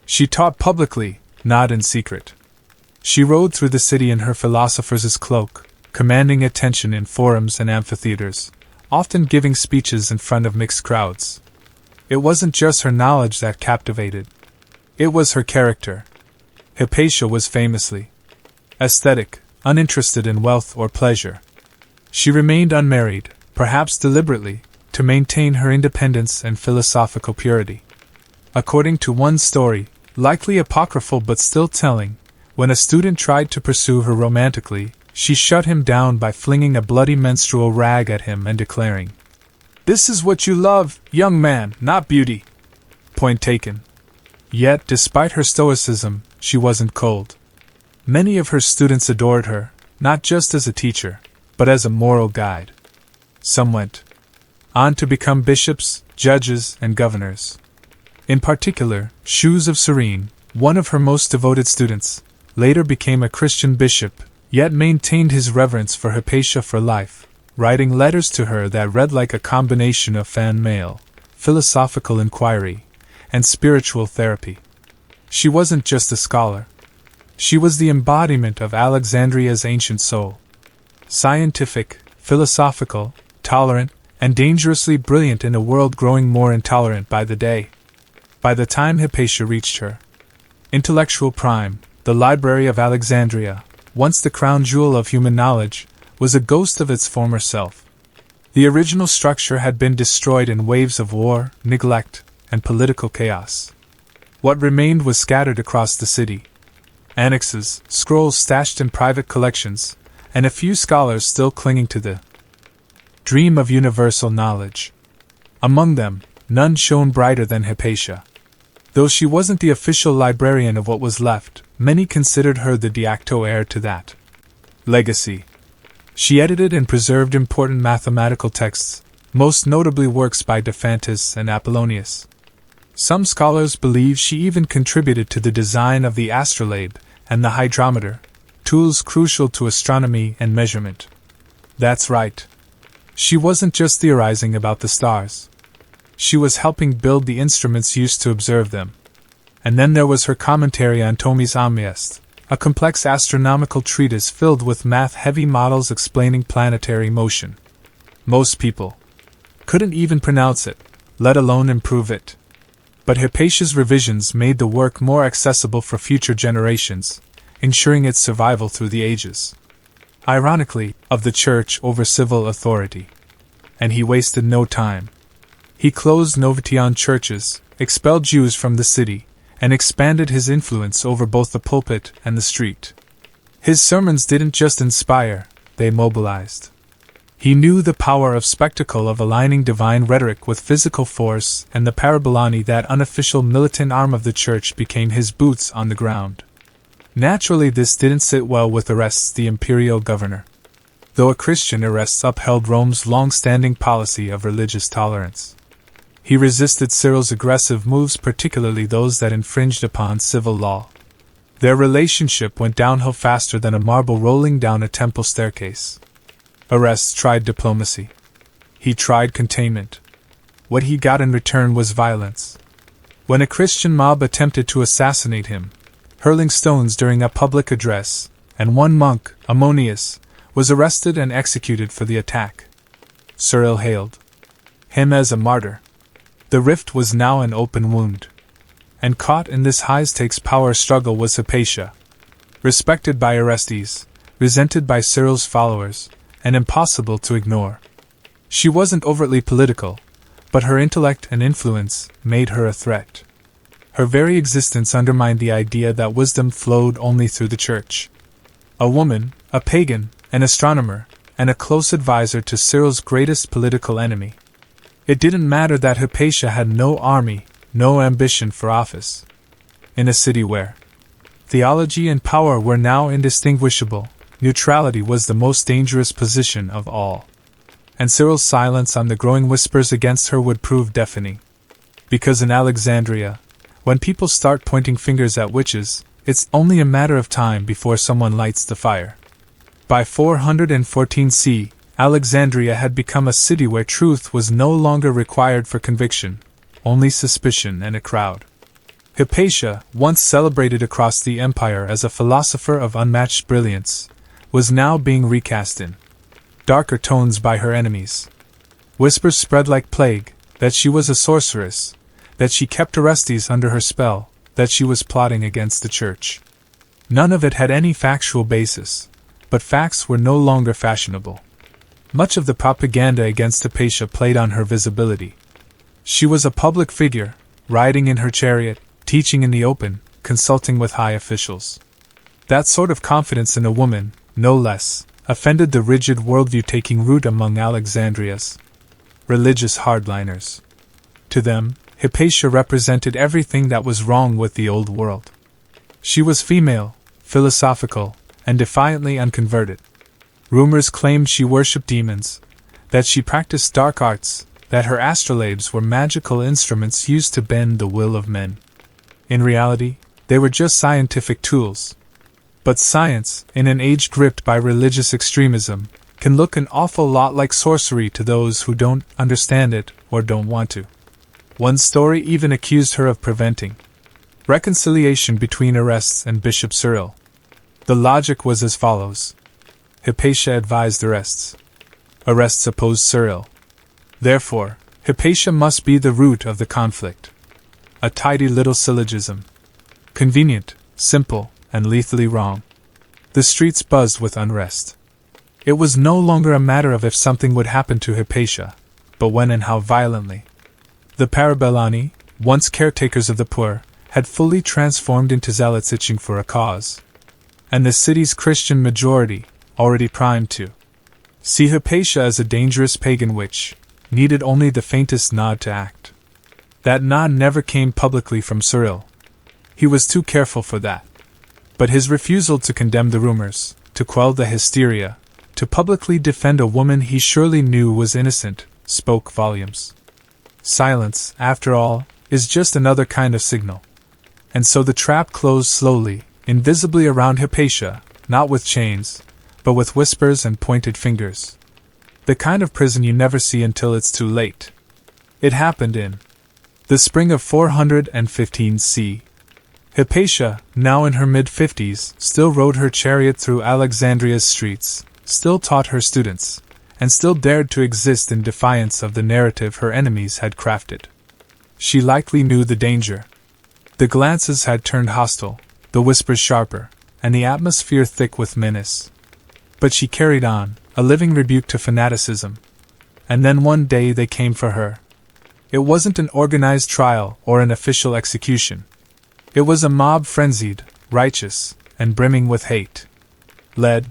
She taught publicly, not in secret. She rode through the city in her philosopher's cloak, commanding attention in forums and amphitheaters, often giving speeches in front of mixed crowds. It wasn't just her knowledge that captivated. It was her character. Hypatia was famously aesthetic, uninterested in wealth or pleasure. She remained unmarried, perhaps deliberately, to maintain her independence and philosophical purity. According to one story, likely apocryphal but still telling, when a student tried to pursue her romantically, she shut him down by flinging a bloody menstrual rag at him and declaring, "This is what you love, young man, not beauty." Point taken. Yet, despite her stoicism, she wasn't cold. Many of her students adored her, not just as a teacher, but as a moral guide. Some went on to become bishops, judges, and governors. In particular, Shoes of Cyrene, one of her most devoted students, later became a Christian bishop, yet maintained his reverence for Hypatia for life, writing letters to her that read like a combination of fan mail, philosophical inquiry, and spiritual therapy. She wasn't just a scholar. She was the embodiment of Alexandria's ancient soul. Scientific, philosophical, tolerant, and dangerously brilliant in a world growing more intolerant by the day. By the time Hypatia reached her intellectual prime, the Library of Alexandria, once the crown jewel of human knowledge, was a ghost of its former self. The original structure had been destroyed in waves of war, neglect, and political chaos. What remained was scattered across the city. Annexes, scrolls stashed in private collections, and a few scholars still clinging to the dream of universal knowledge. Among them, none shone brighter than Hypatia. Though she wasn't the official librarian of what was left, many considered her the de facto heir to that legacy. She edited and preserved important mathematical texts, most notably works by Diphantus and Apollonius. Some scholars believe she even contributed to the design of the astrolabe and the hydrometer, tools crucial to astronomy and measurement. That's right. She wasn't just theorizing about the stars. She was helping build the instruments used to observe them. And then there was her commentary on Tomis Omniest, a complex astronomical treatise filled with math-heavy models explaining planetary motion. Most people couldn't even pronounce it, let alone improve it. But Hypatia's revisions made the work more accessible for future generations, ensuring its survival through the ages. Ironically, of the church over civil authority. And he wasted no time. He closed Novition churches, expelled Jews from the city, and expanded his influence over both the pulpit and the street. His sermons didn't just inspire, they mobilized. He knew the power of spectacle of aligning divine rhetoric with physical force, and the parabolani, that unofficial militant arm of the church, became his boots on the ground. Naturally, this didn't sit well with Orestes, the imperial governor. Though a Christian, Orestes upheld Rome's long-standing policy of religious tolerance. He resisted Cyril's aggressive moves, particularly those that infringed upon civil law. Their relationship went downhill faster than a marble rolling down a temple staircase. Orestes tried diplomacy. He tried containment. What he got in return was violence. When a Christian mob attempted to assassinate him, hurling stones during a public address, and one monk, Ammonius, was arrested and executed for the attack, Cyril hailed him as a martyr. The rift was now an open wound. And caught in this high-stakes power struggle was Hypatia. Respected by Orestes, resented by Cyril's followers, and impossible to ignore. She wasn't overtly political, but her intellect and influence made her a threat. Her very existence undermined the idea that wisdom flowed only through the church. A woman, a pagan, an astronomer, and a close advisor to Cyril's greatest political enemy. It didn't matter that Hypatia had no army, no ambition for office. In a city where theology and power were now indistinguishable, neutrality was the most dangerous position of all. And Cyril's silence on the growing whispers against her would prove deafening. Because in Alexandria, when people start pointing fingers at witches, it's only a matter of time before someone lights the fire. By 414 C, Alexandria had become a city where truth was no longer required for conviction, only suspicion and a crowd. Hypatia, once celebrated across the empire as a philosopher of unmatched brilliance, was now being recast in darker tones by her enemies. Whispers spread like plague that she was a sorceress, that she kept Orestes under her spell, that she was plotting against the church. None of it had any factual basis, but facts were no longer fashionable. Much of the propaganda against Hypatia played on her visibility. She was a public figure, riding in her chariot, teaching in the open, consulting with high officials. That sort of confidence in a woman, no less, offended the rigid worldview taking root among Alexandria's religious hardliners. To them, Hypatia represented everything that was wrong with the old world. She was female, philosophical, and defiantly unconverted. Rumors claimed she worshipped demons, that she practiced dark arts, that her astrolabes were magical instruments used to bend the will of men. In reality, they were just scientific tools. But science, in an age gripped by religious extremism, can look an awful lot like sorcery to those who don't understand it or don't want to. One story even accused her of preventing reconciliation between Orestes and Bishop Cyril. The logic was as follows. Hypatia advised Orestes. Orestes opposed Cyril. Therefore, Hypatia must be the root of the conflict. A tidy little syllogism. Convenient, simple, and lethally wrong. The streets buzzed with unrest. It was no longer a matter of if something would happen to Hypatia, but when and how violently. The Parabellani, once caretakers of the poor, had fully transformed into zealots itching for a cause. And the city's Christian majority, already primed to see Hypatia as a dangerous pagan witch, needed only the faintest nod to act. That nod never came publicly from Cyril. He was too careful for that. But his refusal to condemn the rumors, to quell the hysteria, to publicly defend a woman he surely knew was innocent, spoke volumes. Silence, after all, is just another kind of signal. And so the trap closed slowly, invisibly around Hypatia, not with chains, but with whispers and pointed fingers. The kind of prison you never see until it's too late. It happened in the spring of 415 C. Hypatia, now in her mid-50s, still rode her chariot through Alexandria's streets, still taught her students, and still dared to exist in defiance of the narrative her enemies had crafted. She likely knew the danger. The glances had turned hostile, the whispers sharper, and the atmosphere thick with menace. But she carried on, a living rebuke to fanaticism. And then one day they came for her. It wasn't an organized trial or an official execution. It was a mob frenzied, righteous, and brimming with hate. Led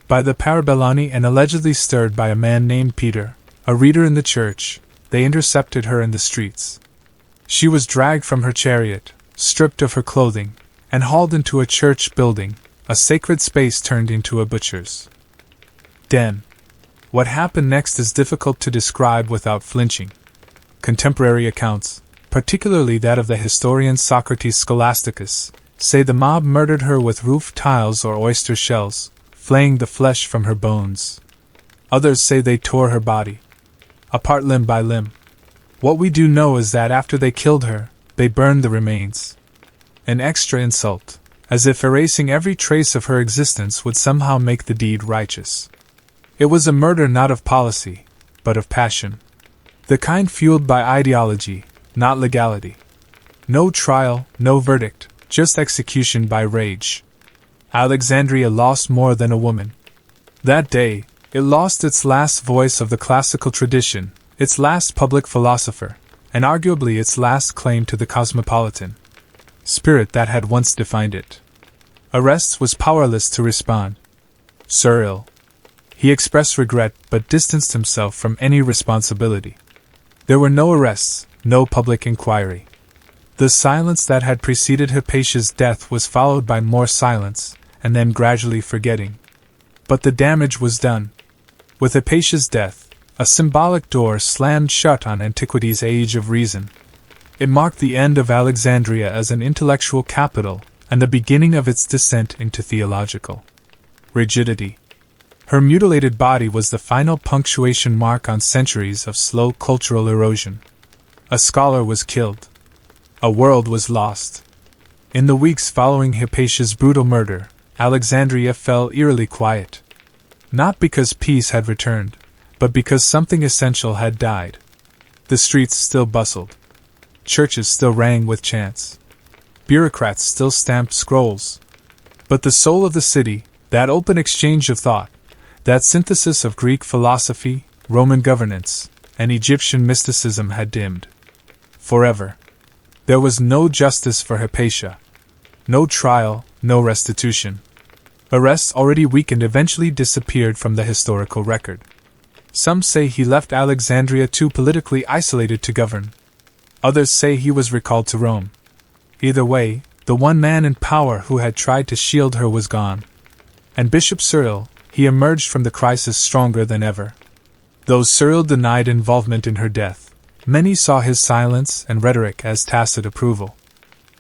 by the Parabellani and allegedly stirred by a man named Peter, a reader in the church, they intercepted her in the streets. She was dragged from her chariot, stripped of her clothing, and hauled into a church building, a sacred space turned into a butcher's den. What happened next is difficult to describe without flinching. Contemporary accounts, particularly that of the historian Socrates Scholasticus, say the mob murdered her with roof tiles or oyster shells, flaying the flesh from her bones. Others say they tore her body apart limb by limb. What we do know is that after they killed her, they burned the remains. An extra insult, as if erasing every trace of her existence would somehow make the deed righteous. It was a murder not of policy, but of passion. The kind fueled by ideology, not legality. No trial, no verdict, just execution by rage. Alexandria lost more than a woman. That day, it lost its last voice of the classical tradition, its last public philosopher, and arguably its last claim to the cosmopolitan spirit that had once defined it. Arrests was powerless to respond. Surreal. He expressed regret but distanced himself from any responsibility. There were no arrests, no public inquiry. The silence that had preceded Hypatia's death was followed by more silence, and then gradually forgetting. But the damage was done. With Hypatia's death, a symbolic door slammed shut on antiquity's age of reason. It marked the end of Alexandria as an intellectual capital, and the beginning of its descent into theological rigidity. Her mutilated body was the final punctuation mark on centuries of slow cultural erosion. A scholar was killed. A world was lost. In the weeks following Hypatia's brutal murder, Alexandria fell eerily quiet. Not because peace had returned, but because something essential had died. The streets still bustled. Churches still rang with chants. Bureaucrats still stamped scrolls. But the soul of the city, that open exchange of thought, that synthesis of Greek philosophy, Roman governance, and Egyptian mysticism had dimmed. Forever. There was no justice for Hypatia. No trial, no restitution. Arrests already weakened eventually disappeared from the historical record. Some say he left Alexandria too politically isolated to govern. Others say he was recalled to Rome. Either way, the one man in power who had tried to shield her was gone. And Bishop Cyril, he emerged from the crisis stronger than ever. Though Cyril denied involvement in her death, many saw his silence and rhetoric as tacit approval.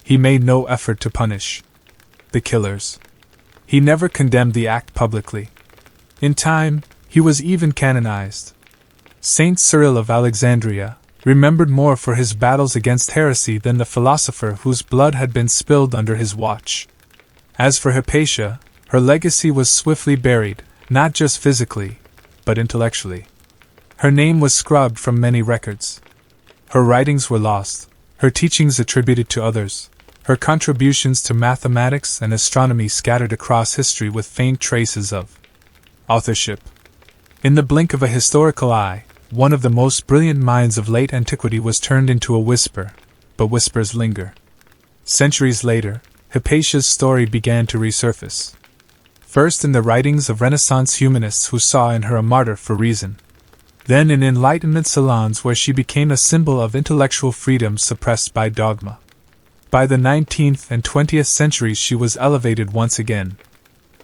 He made no effort to punish the killers. He never condemned the act publicly. In time, he was even canonized. Saint Cyril of Alexandria, remembered more for his battles against heresy than the philosopher whose blood had been spilled under his watch. As for Hypatia, her legacy was swiftly buried, not just physically, but intellectually. Her name was scrubbed from many records. Her writings were lost, her teachings attributed to others, her contributions to mathematics and astronomy scattered across history with faint traces of authorship. In the blink of a historical eye, one of the most brilliant minds of late antiquity was turned into a whisper, but whispers linger. Centuries later, Hypatia's story began to resurface. First in the writings of Renaissance humanists who saw in her a martyr for reason. Then in Enlightenment salons where she became a symbol of intellectual freedom suppressed by dogma. By the 19th and 20th centuries she was elevated once again.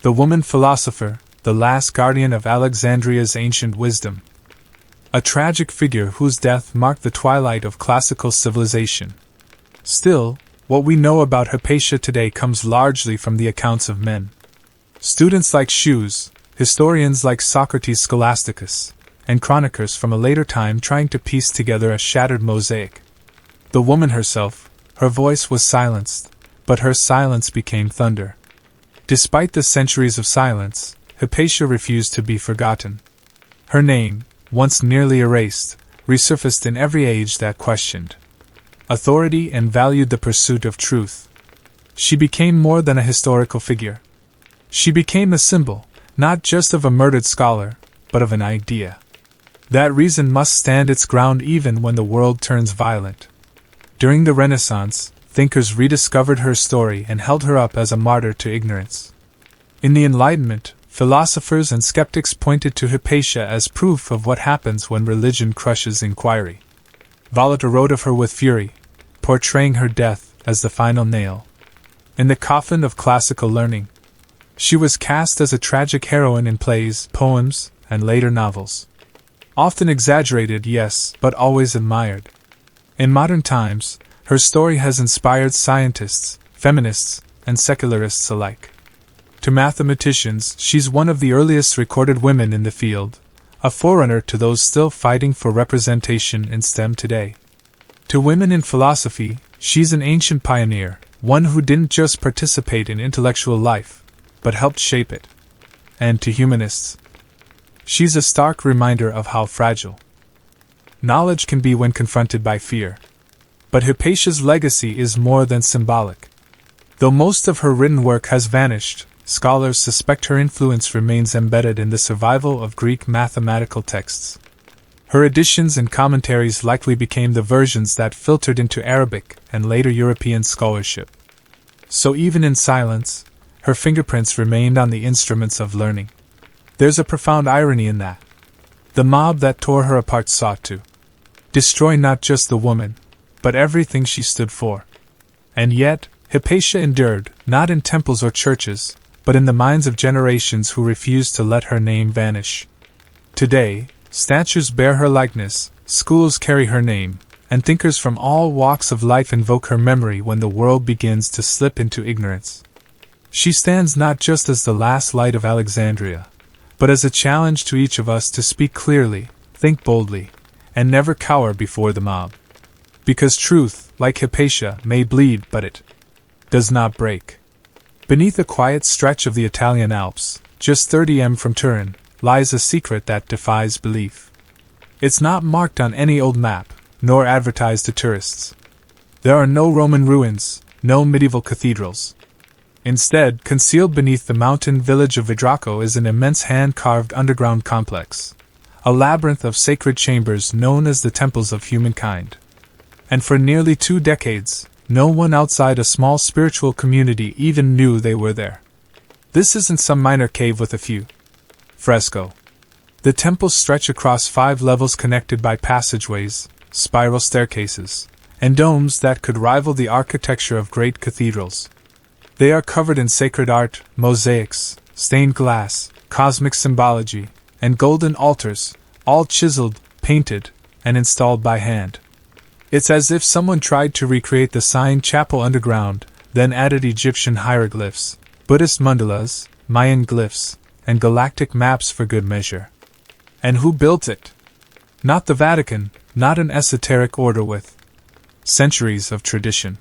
The woman philosopher, the last guardian of Alexandria's ancient wisdom. A tragic figure whose death marked the twilight of classical civilization. Still, what we know about Hypatia today comes largely from the accounts of men. Students like Shoes, historians like Socrates Scholasticus, and chroniclers from a later time trying to piece together a shattered mosaic. The woman herself, her voice was silenced, but her silence became thunder. Despite the centuries of silence, Hypatia refused to be forgotten. Her name, once nearly erased, resurfaced in every age that questioned authority and valued the pursuit of truth. She became more than a historical figure. She became a symbol, not just of a murdered scholar, but of an idea. That reason must stand its ground even when the world turns violent. During the Renaissance, thinkers rediscovered her story and held her up as a martyr to ignorance. In the Enlightenment, philosophers and skeptics pointed to Hypatia as proof of what happens when religion crushes inquiry. Voltaire wrote of her with fury, portraying her death as the final nail in the coffin of classical learning. She was cast as a tragic heroine in plays, poems, and later novels. Often exaggerated, yes, but always admired. In modern times, her story has inspired scientists, feminists, and secularists alike. To mathematicians, she's one of the earliest recorded women in the field, a forerunner to those still fighting for representation in STEM today. To women in philosophy, she's an ancient pioneer, one who didn't just participate in intellectual life, but helped shape it. And to humanists, she's a stark reminder of how fragile knowledge can be when confronted by fear. But Hypatia's legacy is more than symbolic. Though most of her written work has vanished, scholars suspect her influence remains embedded in the survival of Greek mathematical texts. Her editions and commentaries likely became the versions that filtered into Arabic and later European scholarship. So even in silence, her fingerprints remained on the instruments of learning. There's a profound irony in that. The mob that tore her apart sought to destroy not just the woman, but everything she stood for. And yet, Hypatia endured, not in temples or churches, but in the minds of generations who refused to let her name vanish. Today, statues bear her likeness, schools carry her name, and thinkers from all walks of life invoke her memory when the world begins to slip into ignorance. She stands not just as the last light of Alexandria, but as a challenge to each of us to speak clearly, think boldly, and never cower before the mob. Because truth, like Hypatia, may bleed, but it does not break. Beneath a quiet stretch of the Italian Alps, just 30 m from Turin, lies a secret that defies belief. It's not marked on any old map, nor advertised to tourists. There are no Roman ruins, no medieval cathedrals. Instead, concealed beneath the mountain village of Vidraco is an immense hand-carved underground complex, a labyrinth of sacred chambers known as the temples of humankind. And for nearly 2 decades, no one outside a small spiritual community even knew they were there. This isn't some minor cave with a few fresco. The temples stretch across 5 levels connected by passageways, spiral staircases, and domes that could rival the architecture of great cathedrals. They are covered in sacred art, mosaics, stained glass, cosmic symbology, and golden altars, all chiseled, painted, and installed by hand. It's as if someone tried to recreate the Sighing Chapel underground, then added Egyptian hieroglyphs, Buddhist mandalas, Mayan glyphs, and galactic maps for good measure. And who built it? Not the Vatican, not an esoteric order with centuries of tradition.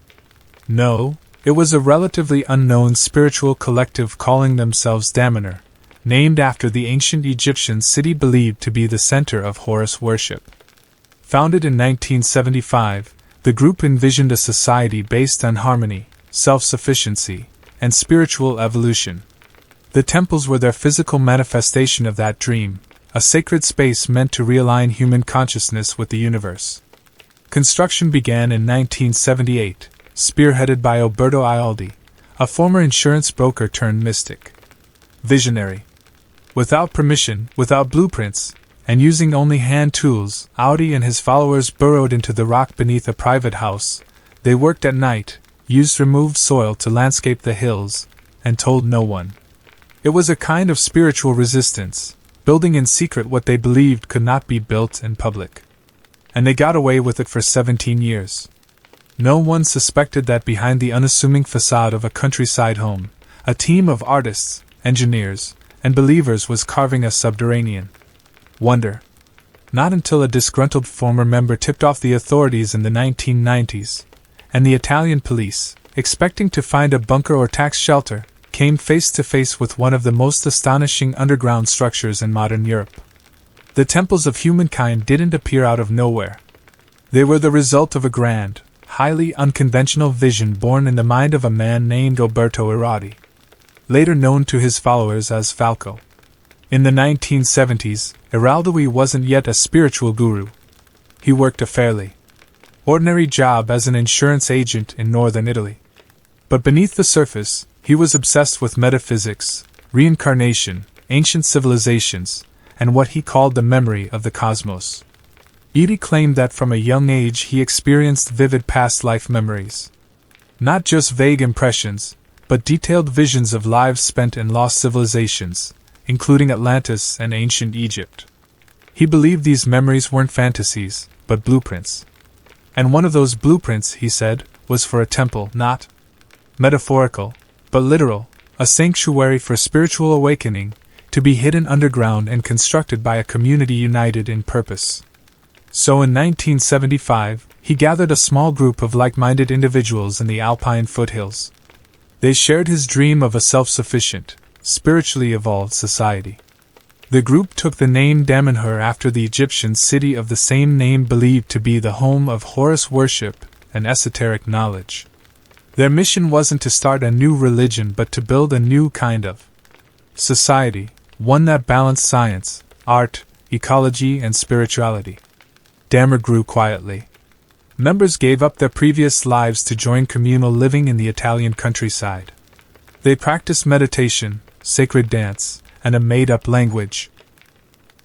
No, it was a relatively unknown spiritual collective calling themselves Damanhur, named after the ancient Egyptian city believed to be the center of Horus worship. Founded in 1975, the group envisioned a society based on harmony, self-sufficiency, and spiritual evolution. The temples were their physical manifestation of that dream, a sacred space meant to realign human consciousness with the universe. Construction began in 1978, spearheaded by Alberto Ialdi, a former insurance broker turned mystic. Visionary. Without permission, without blueprints, and using only hand tools, Audi and his followers burrowed into the rock beneath a private house. They worked at night, used removed soil to landscape the hills, and told no one. It was a kind of spiritual resistance, building in secret what they believed could not be built in public. And they got away with it for 17 years. No one suspected that behind the unassuming facade of a countryside home, a team of artists, engineers, and believers was carving a subterranean wonder. Not until a disgruntled former member tipped off the authorities in the 1990s, and the Italian police, expecting to find a bunker or tax shelter, came face to face with one of the most astonishing underground structures in modern Europe. The temples of humankind didn't appear out of nowhere. They were the result of a grand, highly unconventional vision born in the mind of a man named Alberto Irati, later known to his followers as Falco. In the 1970s, Eraldawi wasn't yet a spiritual guru. He worked a fairly ordinary job as an insurance agent in northern Italy. But beneath the surface, he was obsessed with metaphysics, reincarnation, ancient civilizations, and what he called the memory of the cosmos. Edie claimed that from a young age he experienced vivid past life memories. Not just vague impressions, but detailed visions of lives spent in lost civilizations, including Atlantis and ancient Egypt. He believed these memories weren't fantasies, but blueprints. And one of those blueprints, he said, was for a temple, not metaphorical, but literal, a sanctuary for spiritual awakening, to be hidden underground and constructed by a community united in purpose. So in 1975, he gathered a small group of like-minded individuals in the Alpine foothills. They shared his dream of a self-sufficient, spiritually evolved society. The group took the name Damanhur after the Egyptian city of the same name believed to be the home of Horus worship and esoteric knowledge. Their mission wasn't to start a new religion but to build a new kind of society, one that balanced science, art, ecology, and spirituality. Damanhur grew quietly. Members gave up their previous lives to join communal living in the Italian countryside. They practiced meditation, sacred dance, and a made-up language.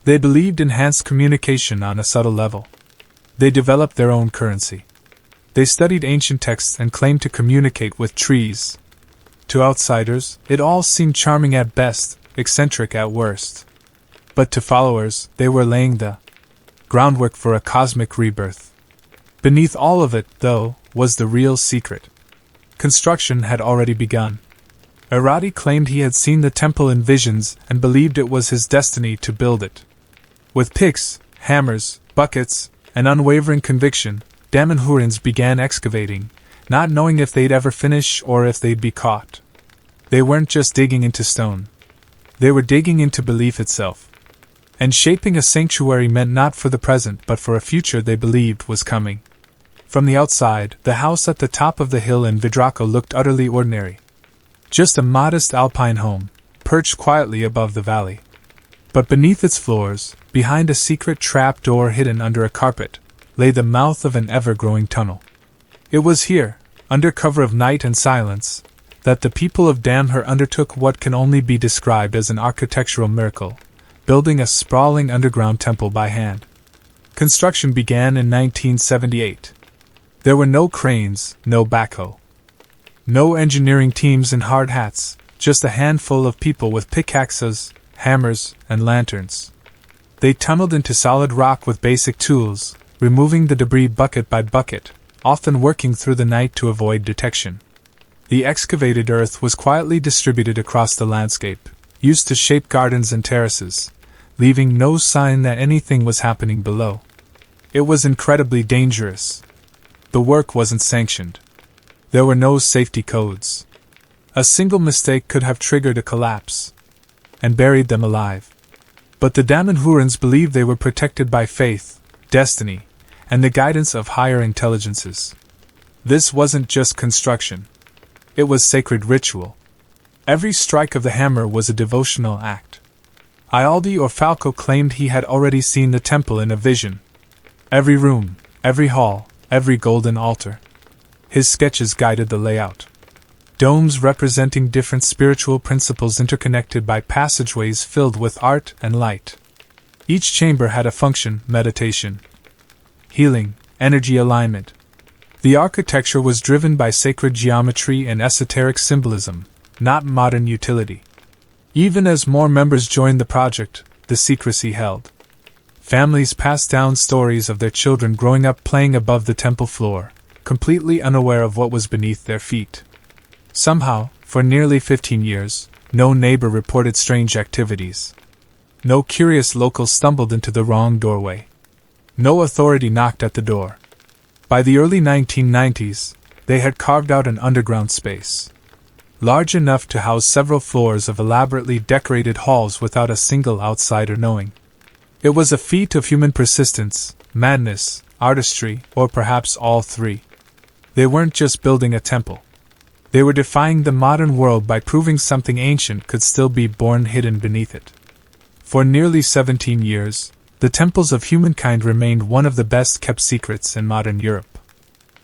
They believed enhanced communication on a subtle level. They developed their own currency. They studied ancient texts and claimed to communicate with trees. To outsiders, it all seemed charming at best, eccentric at worst. But to followers, they were laying the groundwork for a cosmic rebirth. Beneath all of it, though, was the real secret. Construction had already begun. Arati claimed he had seen the temple in visions and believed it was his destiny to build it. With picks, hammers, buckets, and unwavering conviction, Damanhurans began excavating, not knowing if they'd ever finish or if they'd be caught. They weren't just digging into stone. They were digging into belief itself. And shaping a sanctuary meant not for the present but for a future they believed was coming. From the outside, the house at the top of the hill in Vidraco looked utterly ordinary. Just a modest alpine home, perched quietly above the valley. But beneath its floors, behind a secret trap door hidden under a carpet, lay the mouth of an ever-growing tunnel. It was here, under cover of night and silence, that the people of Damanhur undertook what can only be described as an architectural miracle, building a sprawling underground temple by hand. Construction began in 1978. There were no cranes, no backhoe. No engineering teams in hard hats, just a handful of people with pickaxes, hammers, and lanterns. They tunneled into solid rock with basic tools, removing the debris bucket by bucket, often working through the night to avoid detection. The excavated earth was quietly distributed across the landscape, used to shape gardens and terraces, leaving no sign that anything was happening below. It was incredibly dangerous. The work wasn't sanctioned. There were no safety codes. A single mistake could have triggered a collapse and buried them alive. But the Damanhurans believed they were protected by faith, destiny, and the guidance of higher intelligences. This wasn't just construction. It was sacred ritual. Every strike of the hammer was a devotional act. Ialdi or Falco claimed he had already seen the temple in a vision. Every room, every hall, every golden altar. His sketches guided the layout. Domes representing different spiritual principles interconnected by passageways filled with art and light. Each chamber had a function: meditation, healing, energy alignment. The architecture was driven by sacred geometry and esoteric symbolism, not modern utility. Even as more members joined the project, the secrecy held. Families passed down stories of their children growing up playing above the temple floor, completely unaware of what was beneath their feet. Somehow, for nearly 15 years, no neighbor reported strange activities. No curious local stumbled into the wrong doorway. No authority knocked at the door. By the early 1990s, they had carved out an underground space, large enough to house several floors of elaborately decorated halls without a single outsider knowing. It was a feat of human persistence, madness, artistry, or perhaps all three. They weren't just building a temple. They were defying the modern world by proving something ancient could still be born hidden beneath it. For nearly 17 years, the temples of humankind remained one of the best-kept secrets in modern Europe.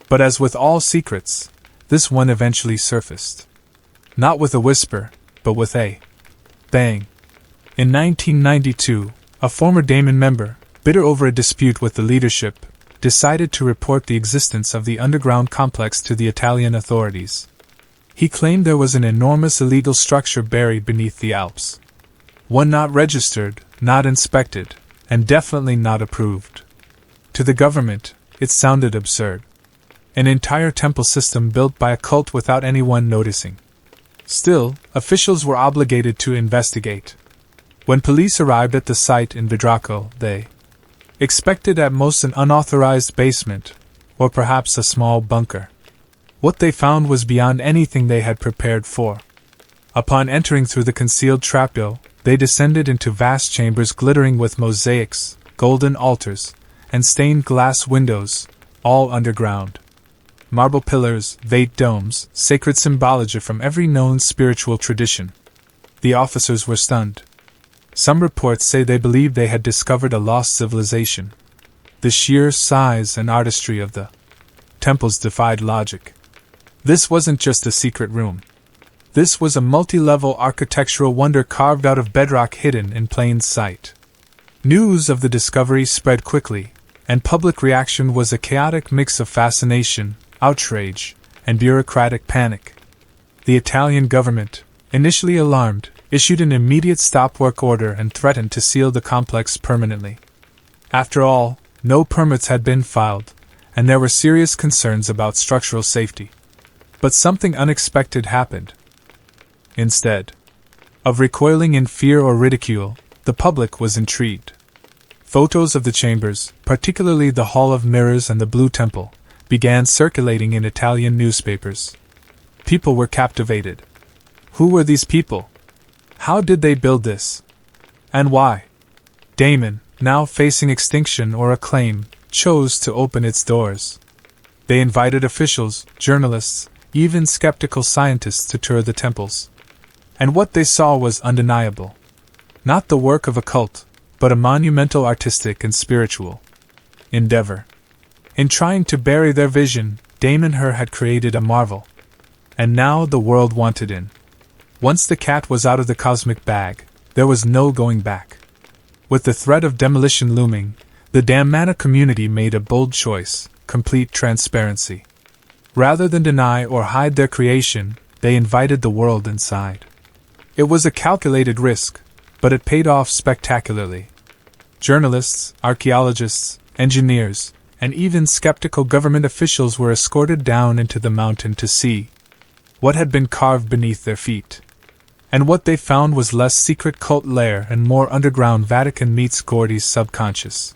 But as with all secrets, this one eventually surfaced. Not with a whisper, but with a bang. In 1992, a former Daemon member, bitter over a dispute with the leadership, decided to report the existence of the underground complex to the Italian authorities. He claimed there was an enormous illegal structure buried beneath the Alps. One not registered, not inspected, and definitely not approved. To the government, it sounded absurd. An entire temple system built by a cult without anyone noticing. Still, officials were obligated to investigate. When police arrived at the site in Vidraco, they expected at most an unauthorized basement, or perhaps a small bunker. What they found was beyond anything they had prepared for. Upon entering through the concealed trapdoor, they descended into vast chambers glittering with mosaics, golden altars, and stained glass windows, all underground. Marble pillars, vate domes, sacred symbology from every known spiritual tradition. The officers were stunned. Some reports say they believed they had discovered a lost civilization. The sheer size and artistry of the temples defied logic. This wasn't just a secret room. This was a multi-level architectural wonder carved out of bedrock hidden in plain sight. News of the discovery spread quickly, and public reaction was a chaotic mix of fascination, outrage, and bureaucratic panic. The Italian government, initially alarmed, issued an immediate stop work order and threatened to seal the complex permanently. After all, no permits had been filed, and there were serious concerns about structural safety. But something unexpected happened. Instead of recoiling in fear or ridicule, the public was intrigued. Photos of the chambers, particularly the Hall of Mirrors and the Blue Temple, began circulating in Italian newspapers. People were captivated. Who were these people? How did they build this? And why? Daemon, now facing extinction or acclaim, chose to open its doors. They invited officials, journalists, even skeptical scientists to tour the temples. And what they saw was undeniable. Not the work of a cult, but a monumental artistic and spiritual endeavor. In trying to bury their vision, Daemon had created a marvel. And now the world wanted in. Once the cat was out of the cosmic bag, there was no going back. With the threat of demolition looming, the Dammana community made a bold choice: complete transparency. Rather than deny or hide their creation, they invited the world inside. It was a calculated risk, but it paid off spectacularly. Journalists, archaeologists, engineers, and even skeptical government officials were escorted down into the mountain to see what had been carved beneath their feet. And what they found was less secret cult lair and more underground Vatican meets Gordy's subconscious.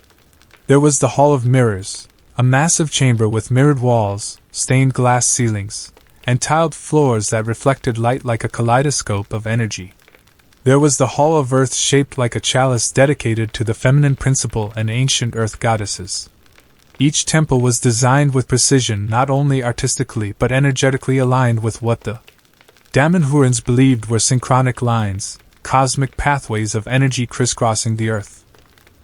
There was the Hall of Mirrors, a massive chamber with mirrored walls, stained glass ceilings, and tiled floors that reflected light like a kaleidoscope of energy. There was the Hall of Earth, shaped like a chalice dedicated to the feminine principle and ancient earth goddesses. Each temple was designed with precision, not only artistically but energetically aligned with what the Damanhurans believed were synchronic lines, cosmic pathways of energy crisscrossing the earth.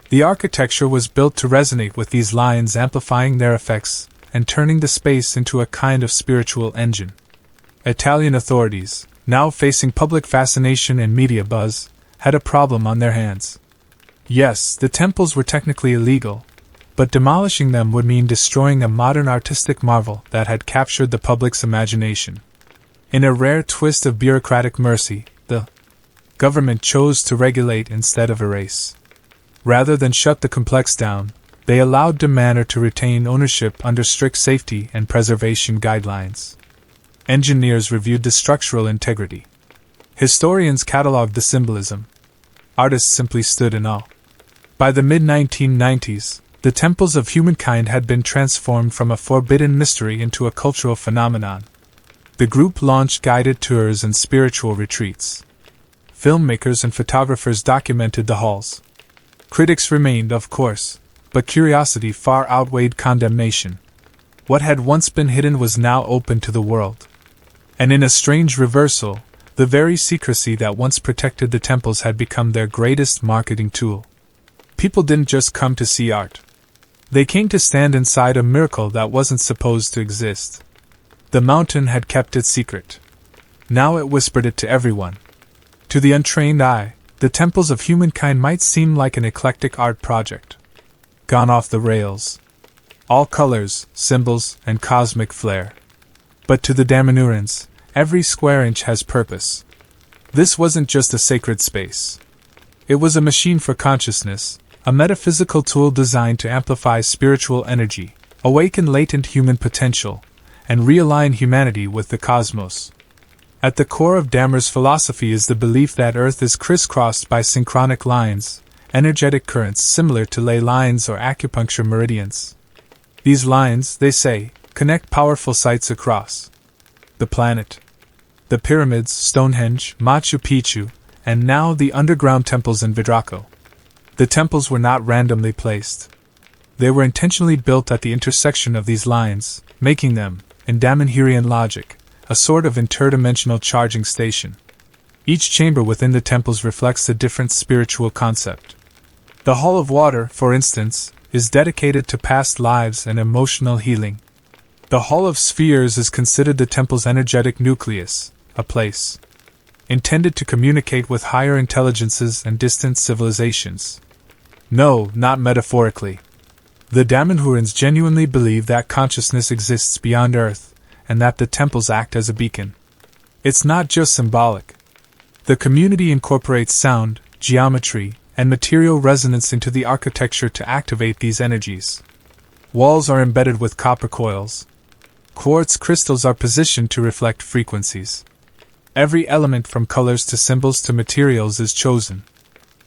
The architecture was built to resonate with these lines, amplifying their effects and turning the space into a kind of spiritual engine. Italian authorities, now facing public fascination and media buzz, had a problem on their hands. Yes, the temples were technically illegal, but demolishing them would mean destroying a modern artistic marvel that had captured the public's imagination. In a rare twist of bureaucratic mercy, the government chose to regulate instead of erase. Rather than shut the complex down, they allowed Dammana to retain ownership under strict safety and preservation guidelines. Engineers reviewed the structural integrity. Historians catalogued the symbolism. Artists simply stood in awe. By the mid-1990s, the temples of humankind had been transformed from a forbidden mystery into a cultural phenomenon. The group launched guided tours and spiritual retreats. Filmmakers and photographers documented the halls. Critics remained, of course, but curiosity far outweighed condemnation. What had once been hidden was now open to the world. And in a strange reversal, the The very secrecy that once protected the temples had become their greatest marketing tool. People didn't just come to see art. They came to stand inside a miracle that wasn't supposed to exist. The mountain had kept its secret. Now it whispered it to everyone. To the untrained eye, the temples of humankind might seem like an eclectic art project. Gone off the rails. All colors, symbols, and cosmic flair. But to the Damanhurans, every square inch has purpose. This wasn't just a sacred space. It was a machine for consciousness, a metaphysical tool designed to amplify spiritual energy, awaken latent human potential, and realign humanity with the cosmos. At the core of Damer's philosophy is the belief that Earth is crisscrossed by synchronic lines, energetic currents similar to ley lines or acupuncture meridians. These lines, they say, connect powerful sites across the planet. The pyramids, Stonehenge, Machu Picchu, and now the underground temples in Vidraco. The temples were not randomly placed. They were intentionally built at the intersection of these lines, making them, in Damanhurian logic, a sort of interdimensional charging station. Each chamber within the temples reflects a different spiritual concept. The Hall of Water, for instance, is dedicated to past lives and emotional healing. The Hall of Spheres is considered the temple's energetic nucleus, a place intended to communicate with higher intelligences and distant civilizations. No, not metaphorically. The Damanhurans genuinely believe that consciousness exists beyond Earth, and that the temples act as a beacon. It's not just symbolic. The community incorporates sound, geometry, and material resonance into the architecture to activate these energies. Walls are embedded with copper coils. Quartz crystals are positioned to reflect frequencies. Every element from colors to symbols to materials is chosen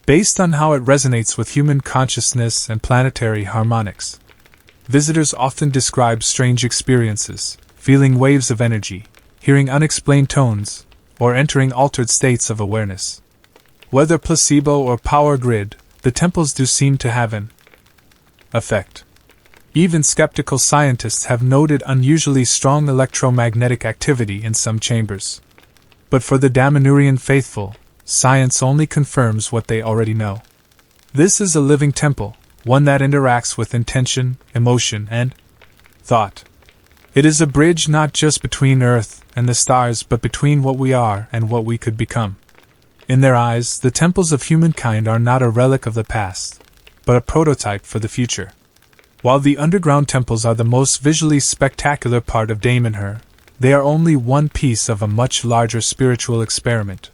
based on how it resonates with human consciousness and planetary harmonics. Visitors often describe strange experiences, feeling waves of energy, hearing unexplained tones, or entering altered states of awareness. Whether placebo or power grid, the temples do seem to have an effect. Even skeptical scientists have noted unusually strong electromagnetic activity in some chambers. But for the Damanhurian faithful, science only confirms what they already know. This is a living temple, one that interacts with intention, emotion, and thought. It is a bridge not just between Earth and the stars but between what we are and what we could become. In their eyes, the temples of humankind are not a relic of the past, but a prototype for the future. While the underground temples are the most visually spectacular part of Damanhur, they are only one piece of a much larger spiritual experiment.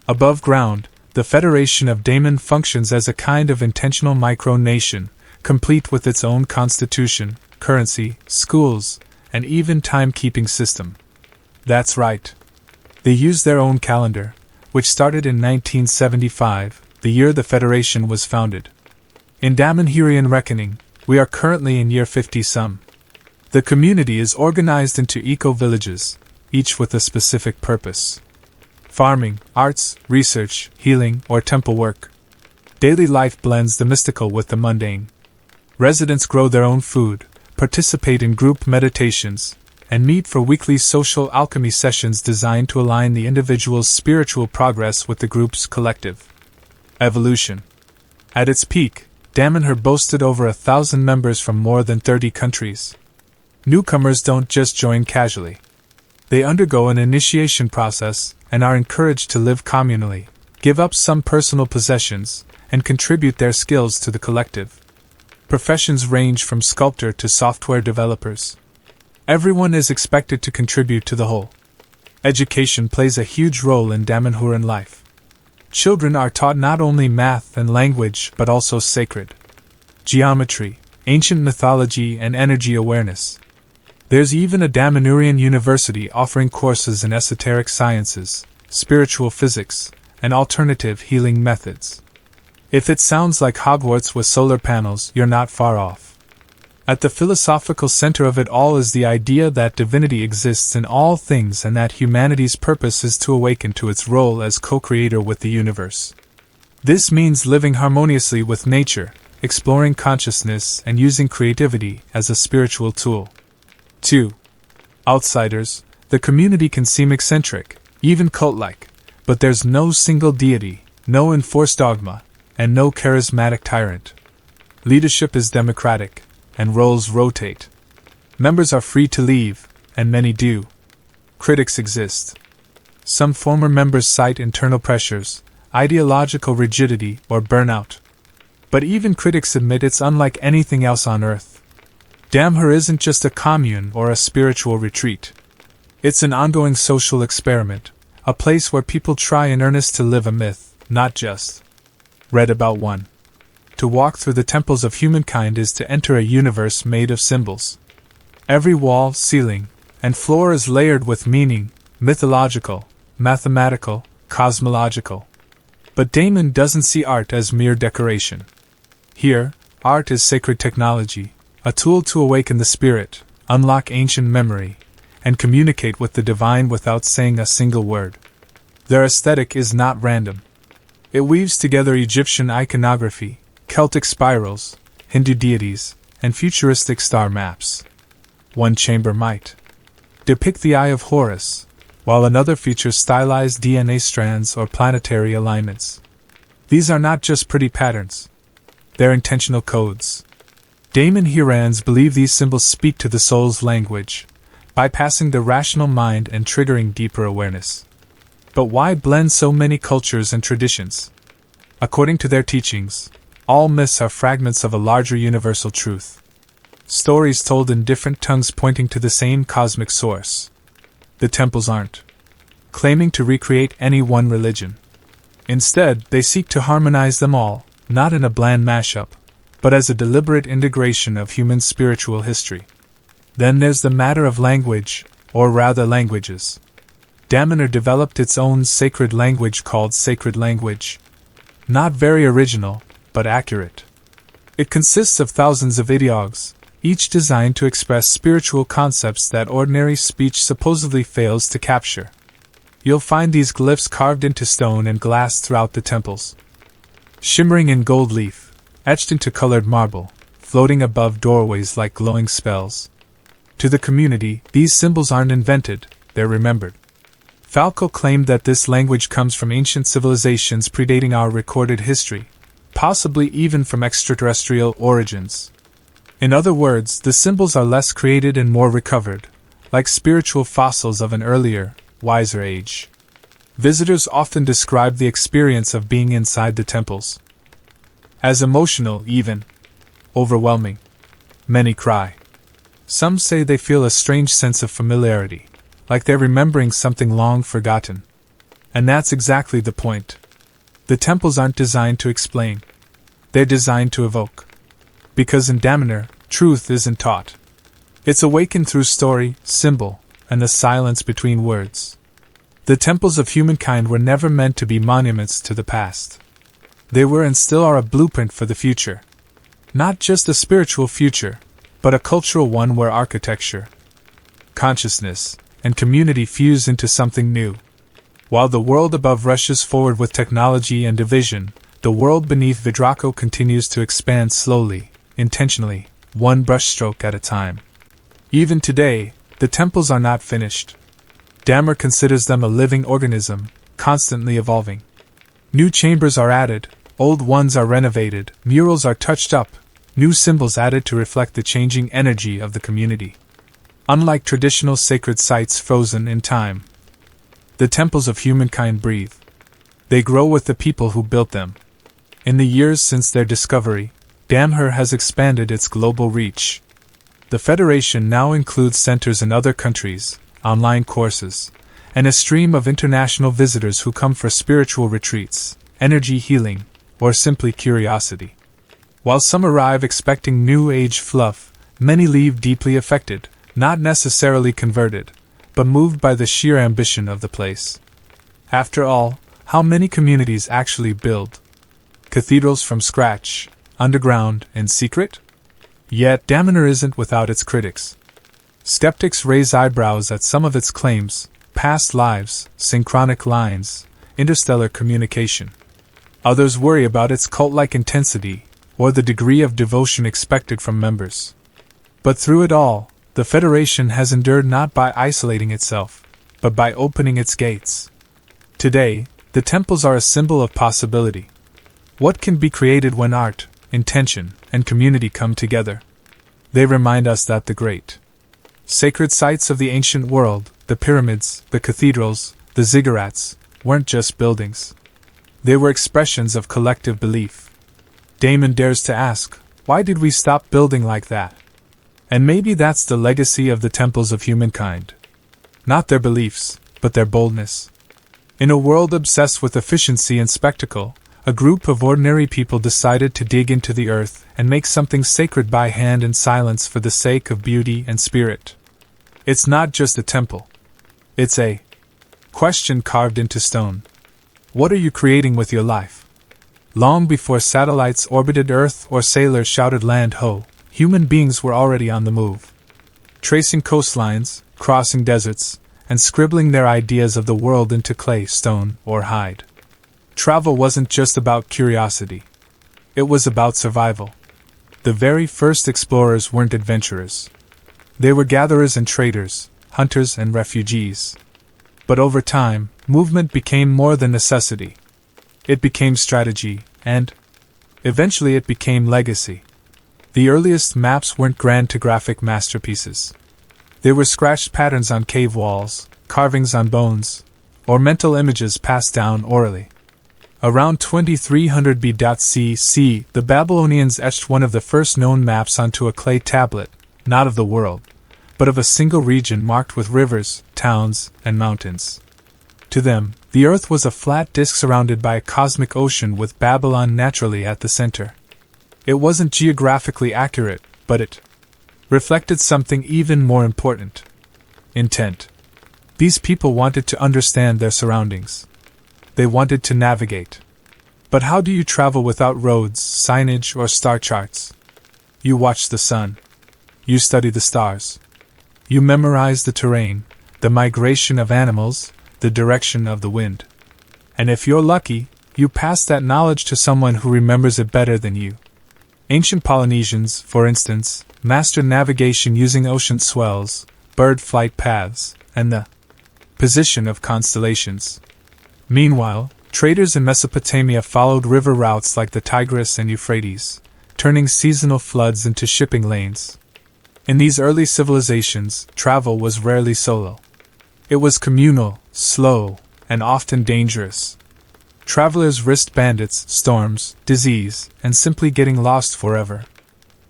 Above ground, the Federation of Daman functions as a kind of intentional micro-nation, complete with its own constitution, currency, schools, and even timekeeping system. That's right. They use their own calendar, which started in 1975, the year the Federation was founded. In Damanhurian reckoning, we are currently in year 50-some. The community is organized into eco-villages, each with a specific purpose. Farming, arts, research, healing, or temple work. Daily life blends the mystical with the mundane. Residents grow their own food, participate in group meditations, and meet for weekly social alchemy sessions designed to align the individual's spiritual progress with the group's collective evolution. At its peak, Damanhur boasted over 1,000 members from more than 30 countries. Newcomers don't just join casually. They undergo an initiation process and are encouraged to live communally, give up some personal possessions, and contribute their skills to the collective. Professions range from sculptor to software developers. Everyone is expected to contribute to the whole. Education plays a huge role in Damanhuran life. Children are taught not only math and language but also sacred geometry, ancient mythology, and energy awareness. There's even a Damanhurian university offering courses in esoteric sciences, spiritual physics, and alternative healing methods. If it sounds like Hogwarts with solar panels, you're not far off. At the philosophical center of it all is the idea that divinity exists in all things and that humanity's purpose is to awaken to its role as co-creator with the universe. This means living harmoniously with nature, exploring consciousness, and using creativity as a spiritual tool. 2. Outsiders, the community can seem eccentric, even cult-like, But there's no single deity, no enforced dogma, and no charismatic tyrant. Leadership is democratic, and roles rotate. Members are free to leave, and many do. Critics exist. Some former members cite internal pressures, ideological rigidity, or burnout. But even critics admit it's unlike anything else on Earth. Damher isn't just a commune or a spiritual retreat. It's an ongoing social experiment, a place where people try in earnest to live a myth, not just read about one. To walk through the temples of humankind is to enter a universe made of symbols. Every wall, ceiling, and floor is layered with meaning, mythological, mathematical, cosmological. But Damon doesn't see art as mere decoration. Here, art is sacred technology, a tool to awaken the spirit, unlock ancient memory, and communicate with the divine without saying a single word. Their aesthetic is not random. It weaves together Egyptian iconography, Celtic spirals, Hindu deities, and futuristic star maps. One chamber might depict the Eye of Horus, while another features stylized DNA strands or planetary alignments. These are not just pretty patterns. They're intentional codes. Damon Hirans believe these symbols speak to the soul's language, bypassing the rational mind and triggering deeper awareness. But why blend so many cultures and traditions? According to their teachings, all myths are fragments of a larger universal truth. Stories told in different tongues pointing to the same cosmic source. The temples aren't claiming to recreate any one religion. Instead, they seek to harmonize them all, not in a bland mashup, but as a deliberate integration of human spiritual history. Then there's the matter of language, or rather languages. Damanhur developed its own sacred language called sacred language. Not very original, but accurate. It consists of thousands of ideogues, each designed to express spiritual concepts that ordinary speech supposedly fails to capture. You'll find these glyphs carved into stone and glass throughout the temples. Shimmering in gold leaf, etched into colored marble, floating above doorways like glowing spells. To the community, these symbols aren't invented, they're remembered. Falco claimed that this language comes from ancient civilizations predating our recorded history, possibly even from extraterrestrial origins. In other words, the symbols are less created and more recovered, like spiritual fossils of an earlier, wiser age. Visitors often describe the experience of being inside the temples as emotional, even overwhelming. Many cry. Some say they feel a strange sense of familiarity, like they're remembering something long forgotten. And that's exactly the point. The temples aren't designed to explain. They're designed to evoke. Because in Damanhur, truth isn't taught. It's awakened through story, symbol, and the silence between words. The temples of humankind were never meant to be monuments to the past. They were and still are a blueprint for the future. Not just a spiritual future, but a cultural one where architecture, consciousness, and community fuse into something new. While the world above rushes forward with technology and division, the world beneath Vidraco continues to expand slowly, intentionally, one brushstroke at a time. Even today, the temples are not finished. Dammer considers them a living organism, constantly evolving. New chambers are added, old ones are renovated, murals are touched up, new symbols added to reflect the changing energy of the community. Unlike traditional sacred sites frozen in time, the temples of humankind breathe. They grow with the people who built them. In the years since their discovery, Damher has expanded its global reach. The Federation now includes centers in other countries, online courses, and a stream of international visitors who come for spiritual retreats, energy healing, or simply curiosity. While some arrive expecting New Age fluff, many leave deeply affected, not necessarily converted, but moved by the sheer ambition of the place. After all, how many communities actually build cathedrals from scratch, underground, in secret? Yet Damanhur isn't without its critics. Skeptics raise eyebrows at some of its claims: past lives, synchronic lines, interstellar communication. Others worry about its cult-like intensity, or the degree of devotion expected from members. But through it all, the Federation has endured not by isolating itself, but by opening its gates. Today, The temples are a symbol of possibility. What can be created when art, intention, and community come together? They remind us that the great sacred sites of the ancient world, the pyramids, the cathedrals, the ziggurats, weren't just buildings. They were expressions of collective belief. Damon dares to ask, why did we stop building like that? And maybe that's the legacy of the temples of humankind. Not their beliefs, but their boldness. In a world obsessed with efficiency and spectacle, a group of ordinary people decided to dig into the earth and make something sacred by hand in silence for the sake of beauty and spirit. It's not just a temple. It's a question carved into stone. What are you creating with your life? Long before satellites orbited Earth or sailors shouted land ho, human beings were already on the move. Tracing coastlines, crossing deserts, and scribbling their ideas of the world into clay, stone, or hide. Travel wasn't just about curiosity. It was about survival. The very first explorers weren't adventurers. They were gatherers and traders, hunters and refugees. But over time, movement became more than necessity. It became strategy, and eventually it became legacy. The earliest maps weren't grand to graphic masterpieces. They were scratched patterns on cave walls, carvings on bones, or mental images passed down orally. Around 2300 BC, the Babylonians etched one of the first known maps onto a clay tablet, not of the world, but of a single region marked with rivers, towns, and mountains. To them, the earth was a flat disk surrounded by a cosmic ocean with Babylon naturally at the center. It wasn't geographically accurate, but it reflected something even more important: intent. These people wanted to understand their surroundings. They wanted to navigate. But how do you travel without roads, signage, or star charts? You watch the sun. You study the stars. You memorize the terrain, the migration of animals, the direction of the wind. And if you're lucky, you pass that knowledge to someone who remembers it better than you. Ancient Polynesians, for instance, mastered navigation using ocean swells, bird flight paths, and the position of constellations. Meanwhile, traders in Mesopotamia followed river routes like the Tigris and Euphrates, turning seasonal floods into shipping lanes. In these early civilizations, travel was rarely solo. It was communal, slow, and often dangerous. Travelers risked bandits, storms, disease, and simply getting lost forever.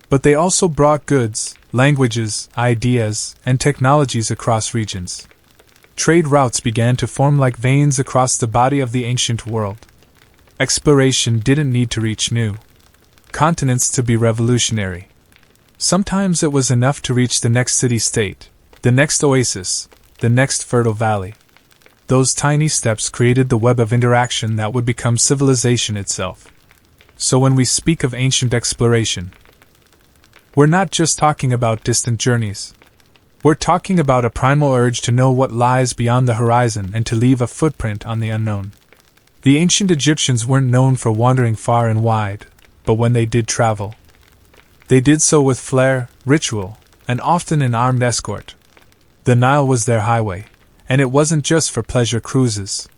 But they also brought goods, languages, ideas, and technologies across regions. Trade routes began to form like veins across the body of the ancient world. Exploration didn't need to reach new continents to be revolutionary. Sometimes it was enough to reach the next city-state, the next oasis, the next fertile valley. Those tiny steps created the web of interaction that would become civilization itself. So when we speak of ancient exploration, we're not just talking about distant journeys. We're talking about a primal urge to know what lies beyond the horizon and to leave a footprint on the unknown. The ancient Egyptians weren't known for wandering far and wide, but when they did travel, they did so with flair, ritual, and often an armed escort. The Nile was their highway, and it wasn't just for pleasure cruises.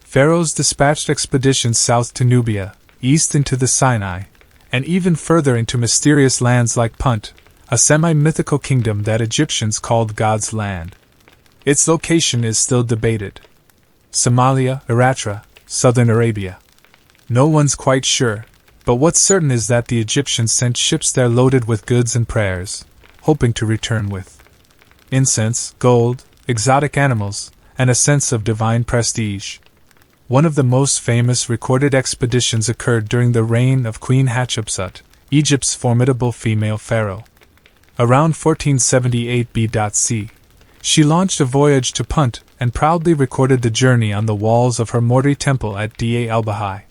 Pharaohs dispatched expeditions south to Nubia, east into the Sinai, and even further into mysterious lands like Punt, a semi-mythical kingdom that Egyptians called God's land. Its location is still debated. Somalia, Eritrea, southern Arabia. No one's quite sure, but what's certain is that the Egyptians sent ships there loaded with goods and prayers, hoping to return with incense, gold, exotic animals, and a sense of divine prestige. One of the most famous recorded expeditions occurred during the reign of Queen Hatshepsut, Egypt's formidable female pharaoh. Around 1478 BC, she launched a voyage to Punt and proudly recorded the journey on the walls of her Morty temple at Da el-Bahai.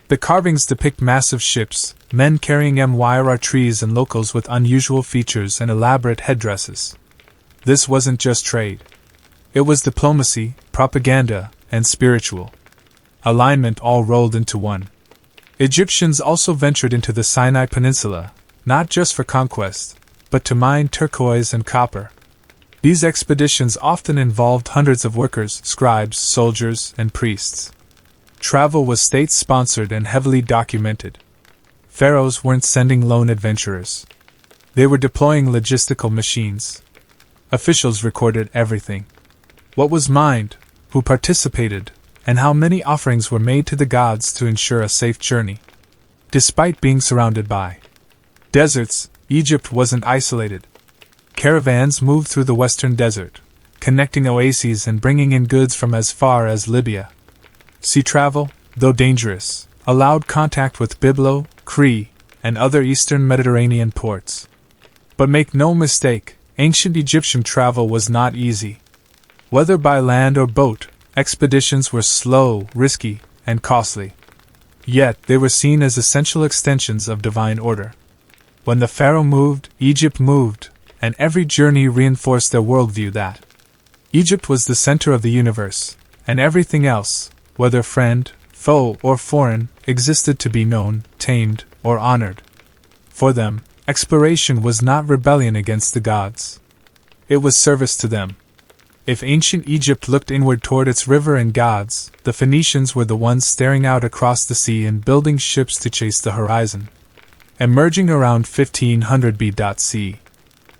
The carvings depict massive ships, men carrying myra trees and locals with unusual features and elaborate headdresses. This wasn't just trade. It was diplomacy, propaganda, and spiritual alignment all rolled into one. Egyptians also ventured into the Sinai Peninsula, not just for conquest, but to mine turquoise and copper. These expeditions often involved hundreds of workers, scribes, soldiers, and priests. Travel was state-sponsored and heavily documented. Pharaohs weren't sending lone adventurers. They were deploying logistical machines. Officials recorded everything. What was mined, who participated, and how many offerings were made to the gods to ensure a safe journey. Despite being surrounded by deserts, Egypt wasn't isolated. Caravans moved through the western desert, connecting oases and bringing in goods from as far as Libya. Sea travel, though dangerous, allowed contact with Byblo, Crete, and other eastern Mediterranean ports. But make no mistake, ancient Egyptian travel was not easy. Whether by land or boat, expeditions were slow, risky, and costly. Yet they were seen as essential extensions of divine order. When the pharaoh moved, Egypt moved, and every journey reinforced their worldview that Egypt was the center of the universe, and everything else, whether friend, foe, or foreign, existed to be known, tamed, or honored. For them, exploration was not rebellion against the gods. It was service to them. If ancient Egypt looked inward toward its river and gods, the Phoenicians were the ones staring out across the sea and building ships to chase the horizon. Emerging around 1500 BC.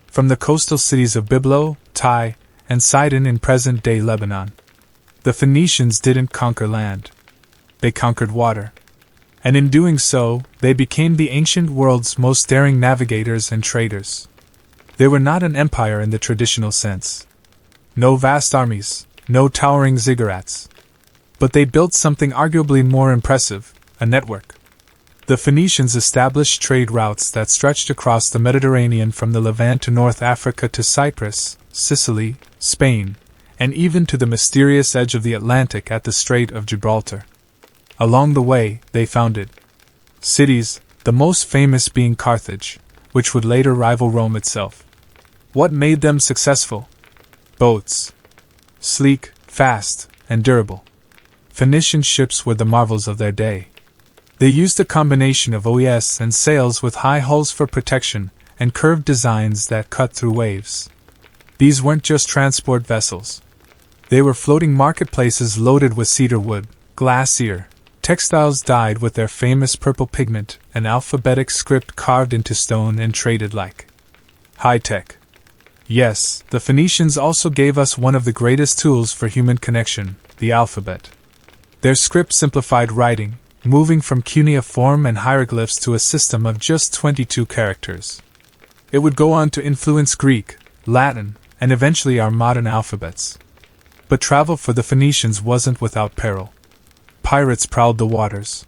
From the coastal cities of Byblo, Tai, and Sidon in present-day Lebanon. The Phoenicians didn't conquer land. They conquered water. And in doing so, they became the ancient world's most daring navigators and traders. They were not an empire in the traditional sense. No vast armies, no towering ziggurats. But they built something arguably more impressive, a network. The Phoenicians established trade routes that stretched across the Mediterranean from the Levant to North Africa to Cyprus, Sicily, Spain, and even to the mysterious edge of the Atlantic at the Strait of Gibraltar. Along the way, they founded cities, the most famous being Carthage, which would later rival Rome itself. What made them successful? Boats. Sleek, fast, and durable. Phoenician ships were the marvels of their day. They used a combination of OES and sails with high hulls for protection, and curved designs that cut through waves. These weren't just transport vessels. They were floating marketplaces loaded with cedar wood, glacier, textiles dyed with their famous purple pigment, and alphabetic script carved into stone and traded like high-tech. Yes, the Phoenicians also gave us one of the greatest tools for human connection, the alphabet. Their script simplified writing, moving from cuneiform and hieroglyphs to a system of just 22 characters. It would go on to influence Greek, Latin, and eventually our modern alphabets. But travel for the Phoenicians wasn't without peril. Pirates prowled the waters.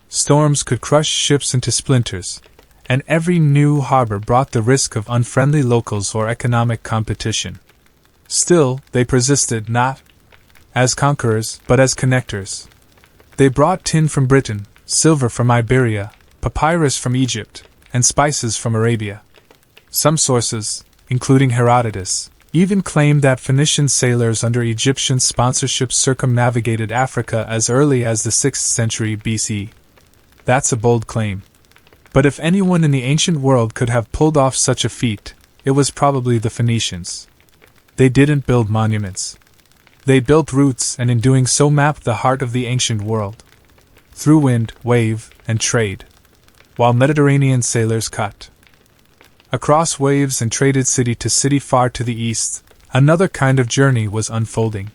Storms could crush ships into splinters, and every new harbor brought the risk of unfriendly locals or economic competition. Still, they persisted not as conquerors, but as connectors. They brought tin from Britain, silver from Iberia, papyrus from Egypt, and spices from Arabia. Some sources, including Herodotus, even claim that Phoenician sailors under Egyptian sponsorship circumnavigated Africa as early as the 6th century BC. That's a bold claim. But if anyone in the ancient world could have pulled off such a feat, it was probably the Phoenicians. They didn't build monuments. They built routes and in doing so mapped the heart of the ancient world. Through wind, wave, and trade. While Mediterranean sailors cut across waves and traded city to city far to the east, another kind of journey was unfolding.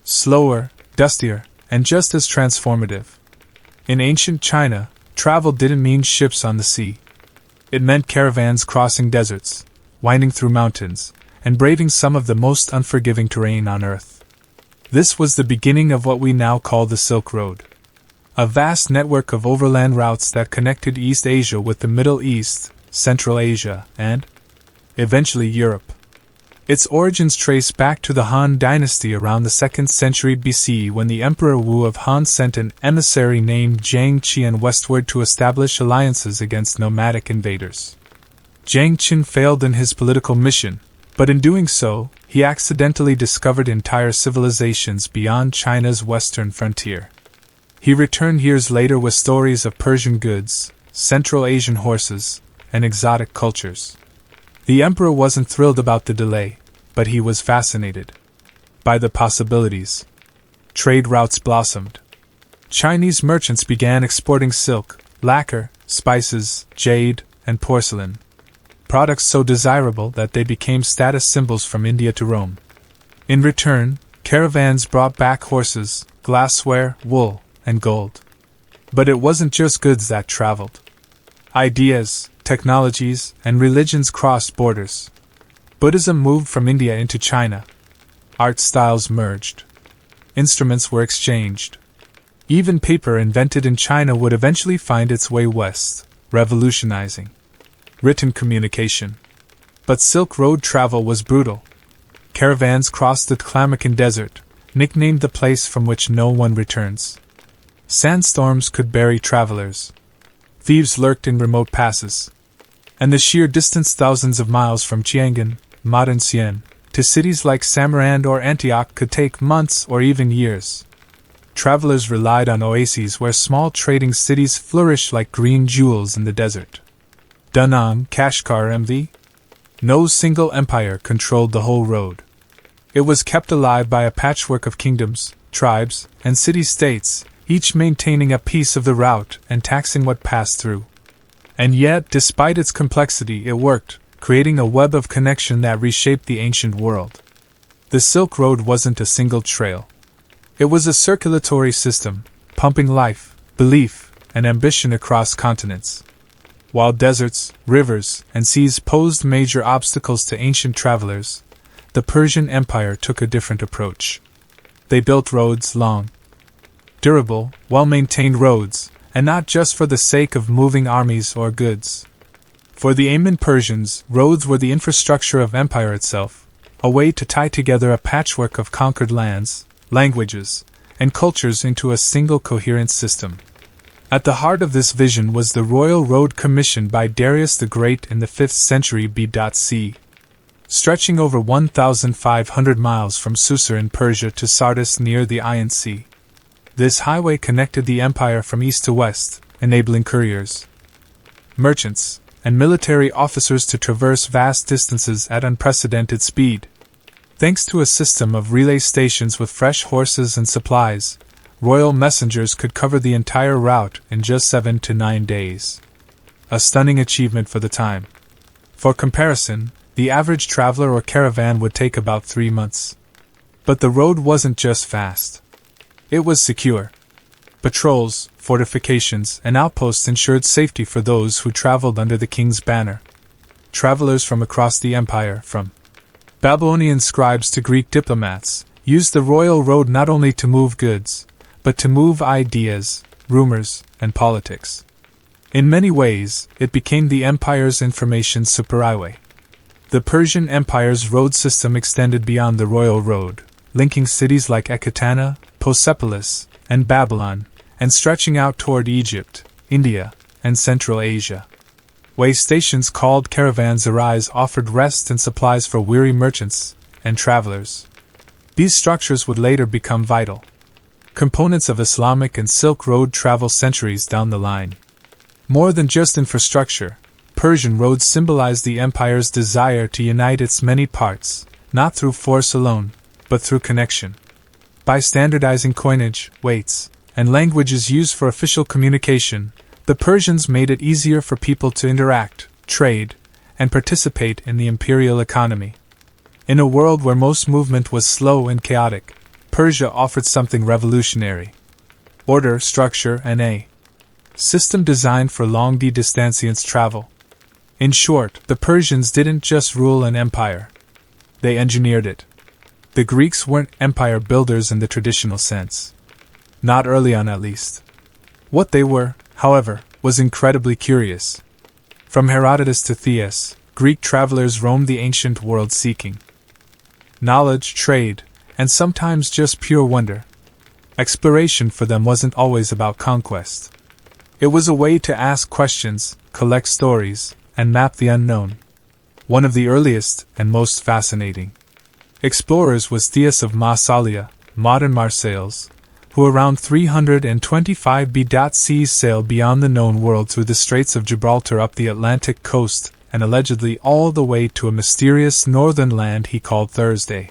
Slower, dustier, and just as transformative. In ancient China, travel didn't mean ships on the sea. It meant caravans crossing deserts, winding through mountains, and braving some of the most unforgiving terrain on earth. This was the beginning of what we now call the Silk Road. A vast network of overland routes that connected East Asia with the Middle East, Central Asia, and, eventually, Europe. Its origins trace back to the Han dynasty around the 2nd century BC when the Emperor Wu of Han sent an emissary named Zhang Qian westward to establish alliances against nomadic invaders. Zhang Qian failed in his political mission, but in doing so, he accidentally discovered entire civilizations beyond China's western frontier. He returned years later with stories of Persian goods, Central Asian horses, and exotic cultures. The emperor wasn't thrilled about the delay, but he was fascinated by the possibilities. Trade routes blossomed. Chinese merchants began exporting silk, lacquer, spices, jade, and porcelain. Products so desirable that they became status symbols from India to Rome. In return, caravans brought back horses, glassware, wool, and gold. But it wasn't just goods that traveled. Ideas, technologies, and religions crossed borders. Buddhism moved from India into China. Art styles merged. Instruments were exchanged. Even paper invented in China would eventually find its way west, revolutionizing written communication. But Silk Road travel was brutal. Caravans crossed the Tlamacan Desert, nicknamed the place from which no one returns. Sandstorms could bury travelers. Thieves lurked in remote passes. And the sheer distance thousands of miles from Tianjin, modern Xi'an, to cities like Samarkand or Antioch could take months or even years. Travelers relied on oases where small trading cities flourished like green jewels in the desert. Da Nang, Kashgar, MV. No single empire controlled the whole road. It was kept alive by a patchwork of kingdoms, tribes, and city-states, each maintaining a piece of the route and taxing what passed through. And yet, despite its complexity, it worked, creating a web of connection that reshaped the ancient world. The Silk Road wasn't a single trail. It was a circulatory system, pumping life, belief, and ambition across continents. While deserts, rivers, and seas posed major obstacles to ancient travelers, the Persian Empire took a different approach. They built roads, long, durable, well-maintained roads, and not just for the sake of moving armies or goods. For the Amin Persians, roads were the infrastructure of empire itself, a way to tie together a patchwork of conquered lands, languages, and cultures into a single coherent system. At the heart of this vision was the Royal Road commissioned by Darius the Great in the 5th century BC, stretching over 1,500 miles from Susur in Persia to Sardis near the Iron Sea. This highway connected the empire from east to west, enabling couriers, merchants, and military officers to traverse vast distances at unprecedented speed. Thanks to a system of relay stations with fresh horses and supplies, royal messengers could cover the entire route in just 7 to 9 days. A stunning achievement for the time. For comparison, the average traveler or caravan would take about 3 months. But the road wasn't just fast. It was secure. Patrols, fortifications, and outposts ensured safety for those who traveled under the king's banner. Travelers from across the empire, from Babylonian scribes to Greek diplomats, used the royal road not only to move goods, but to move ideas, rumors, and politics. In many ways, it became the empire's information superhighway. The Persian Empire's road system extended beyond the royal road, linking cities like Ecbatana, Persepolis, and Babylon, and stretching out toward Egypt, India, and Central Asia. Way stations called caravanserais offered rest and supplies for weary merchants and travelers. These structures would later become vital components of Islamic and Silk Road travel centuries down the line. More than just infrastructure, Persian roads symbolized the empire's desire to unite its many parts, not through force alone, but through connection. By standardizing coinage, weights, and languages used for official communication, the Persians made it easier for people to interact, trade, and participate in the imperial economy. In a world where most movement was slow and chaotic, Persia offered something revolutionary: order, structure, and a system designed for long-distance travel. In short, the Persians didn't just rule an empire. They engineered it. The Greeks weren't empire builders in the traditional sense. Not early on, at least. What they were, however, was incredibly curious. From Herodotus to Theas, Greek travelers roamed the ancient world seeking knowledge, trade, and sometimes just pure wonder. Exploration for them wasn't always about conquest. It was a way to ask questions, collect stories, and map the unknown. One of the earliest and most fascinating explorers was Theas of Massalia, modern Marseilles, who around 325 BC sailed beyond the known world through the Straits of Gibraltar up the Atlantic coast and allegedly all the way to a mysterious northern land he called Thursday.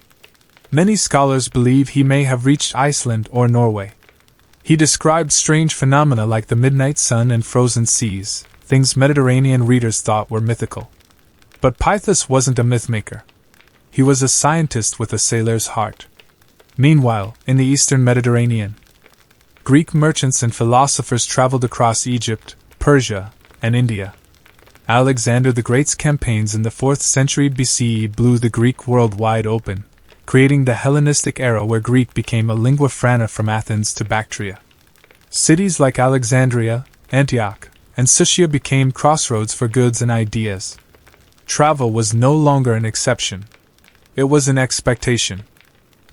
Many scholars believe he may have reached Iceland or Norway. He described strange phenomena like the midnight sun and frozen seas, things Mediterranean readers thought were mythical. But Pythos wasn't a mythmaker. He was a scientist with a sailor's heart. Meanwhile, in the eastern Mediterranean, Greek merchants and philosophers traveled across Egypt, Persia, and India. Alexander the Great's campaigns in the 4th century BCE blew the Greek world wide open, creating the Hellenistic era where Greek became a lingua franca from Athens to Bactria. Cities like Alexandria, Antioch, and Susia became crossroads for goods and ideas. Travel was no longer an exception. It was an expectation.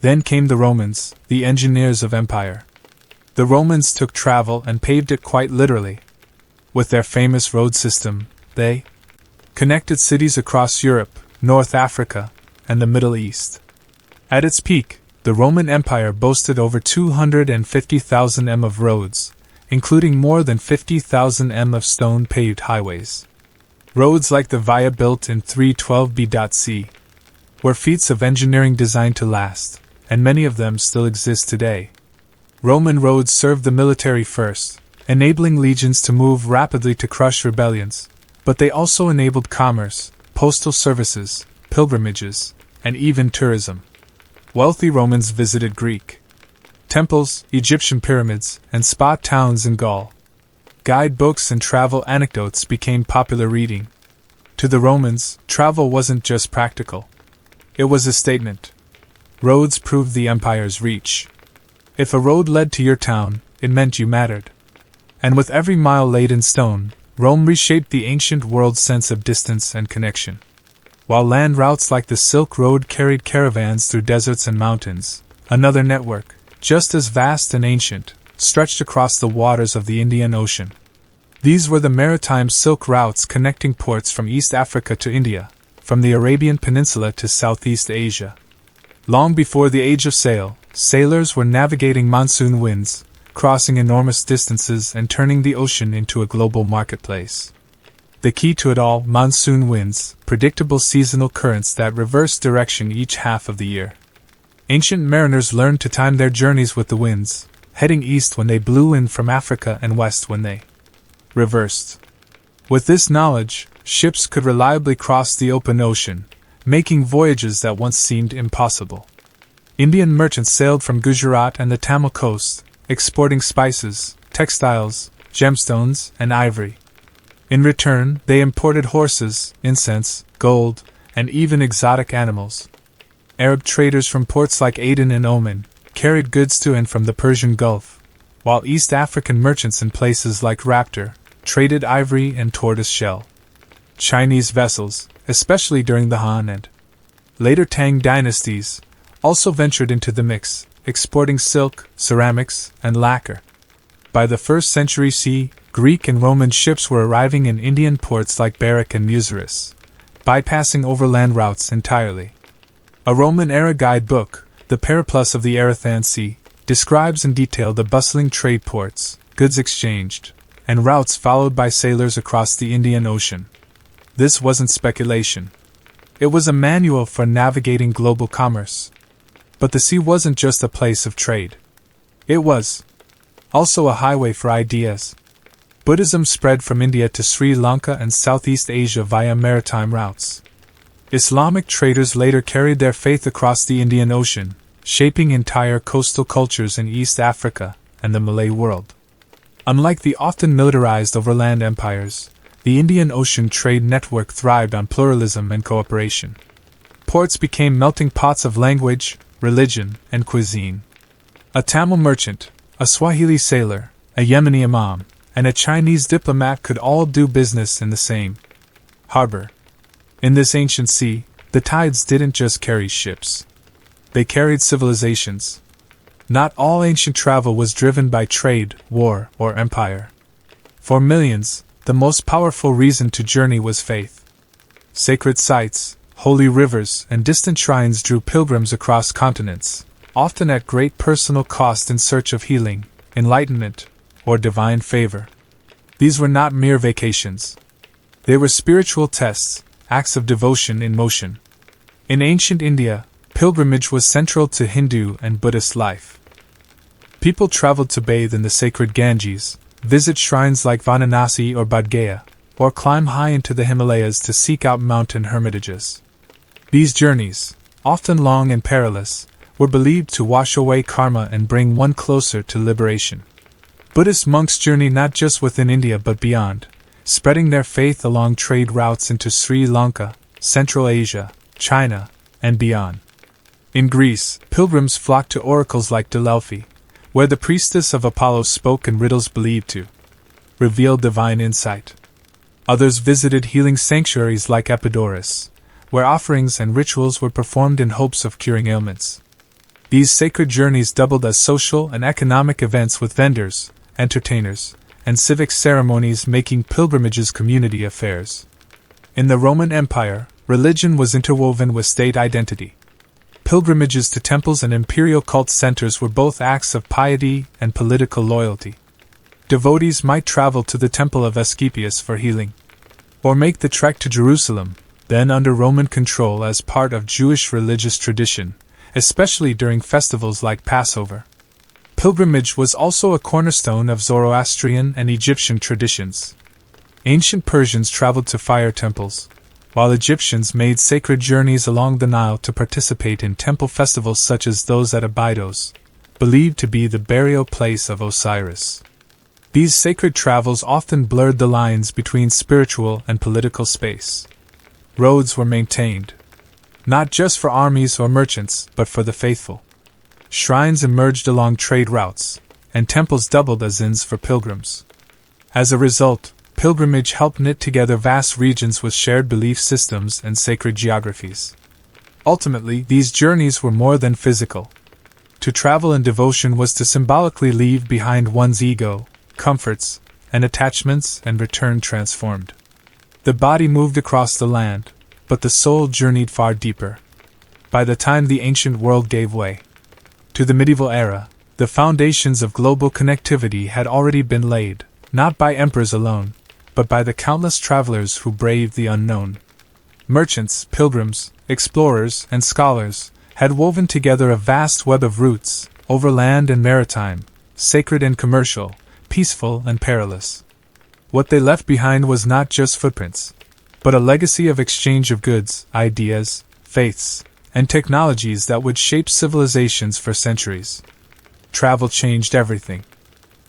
Then came the Romans, the engineers of empire. The Romans took travel and paved it quite literally. With their famous road system, they connected cities across Europe, North Africa, and the Middle East. At its peak, the Roman Empire boasted over 250,000 m of roads, including more than 50,000 m of stone-paved highways. Roads like the Via built in 312 BC were feats of engineering designed to last, and many of them still exist today. Roman roads served the military first, enabling legions to move rapidly to crush rebellions, but they also enabled commerce, postal services, pilgrimages, and even tourism. Wealthy Romans visited Greek temples, Egyptian pyramids, and spa towns in Gaul. Guidebooks and travel anecdotes became popular reading. To the Romans, travel wasn't just practical. It was a statement. Roads proved the empire's reach. If a road led to your town, it meant you mattered. And with every mile laid in stone, Rome reshaped the ancient world's sense of distance and connection. While land routes like the Silk Road carried caravans through deserts and mountains, another network, just as vast and ancient, stretched across the waters of the Indian Ocean. These were the maritime silk routes connecting ports from East Africa to India, from the Arabian Peninsula to Southeast Asia. Long before the age of sail, sailors were navigating monsoon winds, crossing enormous distances and turning the ocean into a global marketplace. The key to it all, monsoon winds, predictable seasonal currents that reverse direction each half of the year. Ancient mariners learned to time their journeys with the winds, heading east when they blew in from Africa and west when they reversed. With this knowledge, ships could reliably cross the open ocean, making voyages that once seemed impossible. Indian merchants sailed from Gujarat and the Tamil coast, exporting spices, textiles, gemstones, and ivory. In return, they imported horses, incense, gold, and even exotic animals. Arab traders from ports like Aden and Oman carried goods to and from the Persian Gulf, while East African merchants in places like Raptor traded ivory and tortoise shell. Chinese vessels, especially during the Han and later Tang dynasties, also ventured into the mix, exporting silk, ceramics, and lacquer. By the 1st century CE, Greek and Roman ships were arriving in Indian ports like Barak and Musaris, bypassing overland routes entirely. A Roman-era guidebook, the Periplus of the Erythraean Sea, describes in detail the bustling trade ports, goods exchanged, and routes followed by sailors across the Indian Ocean. This wasn't speculation. It was a manual for navigating global commerce. But the sea wasn't just a place of trade. It was also a highway for ideas. Buddhism spread from India to Sri Lanka and Southeast Asia via maritime routes. Islamic traders later carried their faith across the Indian Ocean, shaping entire coastal cultures in East Africa and the Malay world. Unlike the often militarized overland empires, the Indian Ocean trade network thrived on pluralism and cooperation. Ports became melting pots of language, religion, and cuisine. A Tamil merchant, a Swahili sailor, a Yemeni imam, and a Chinese diplomat could all do business in the same harbor. In this ancient sea, the tides didn't just carry ships. They carried civilizations. Not all ancient travel was driven by trade, war, or empire. For millions, the most powerful reason to journey was faith. Sacred sites, holy rivers, and distant shrines drew pilgrims across continents, often at great personal cost in search of healing, enlightenment, or divine favor. These were not mere vacations. They were spiritual tests, acts of devotion in motion. In ancient India, pilgrimage was central to Hindu and Buddhist life. People traveled to bathe in the sacred Ganges, visit shrines like Varanasi or Bodh Gaya, or climb high into the Himalayas to seek out mountain hermitages. These journeys, often long and perilous, were believed to wash away karma and bring one closer to liberation. Buddhist monks journey not just within India but beyond, spreading their faith along trade routes into Sri Lanka, Central Asia, China, and beyond. In Greece, pilgrims flocked to oracles like Delphi, where the priestess of Apollo spoke in riddles believed to reveal divine insight. Others visited healing sanctuaries like Epidaurus, where offerings and rituals were performed in hopes of curing ailments. These sacred journeys doubled as social and economic events with vendors, entertainers, and civic ceremonies, making pilgrimages community affairs. In the Roman Empire, religion was interwoven with state identity. Pilgrimages to temples and imperial cult centers were both acts of piety and political loyalty. Devotees might travel to the temple of Asclepius for healing, or make the trek to Jerusalem, then under Roman control as part of Jewish religious tradition, especially during festivals like Passover. Pilgrimage was also a cornerstone of Zoroastrian and Egyptian traditions. Ancient Persians traveled to fire temples, while Egyptians made sacred journeys along the Nile to participate in temple festivals such as those at Abydos, believed to be the burial place of Osiris. These sacred travels often blurred the lines between spiritual and political space. Roads were maintained, not just for armies or merchants, but for the faithful. Shrines emerged along trade routes, and temples doubled as inns for pilgrims. As a result, pilgrimage helped knit together vast regions with shared belief systems and sacred geographies. Ultimately, these journeys were more than physical. To travel in devotion was to symbolically leave behind one's ego, comforts, and attachments and return transformed. The body moved across the land, but the soul journeyed far deeper. By the time the ancient world gave way to the medieval era, the foundations of global connectivity had already been laid, not by emperors alone, but by the countless travelers who braved the unknown. Merchants, pilgrims, explorers, and scholars had woven together a vast web of routes, over land and maritime, sacred and commercial, peaceful and perilous. What they left behind was not just footprints, but a legacy of exchange of goods, ideas, faiths, and technologies that would shape civilizations for centuries. Travel changed everything.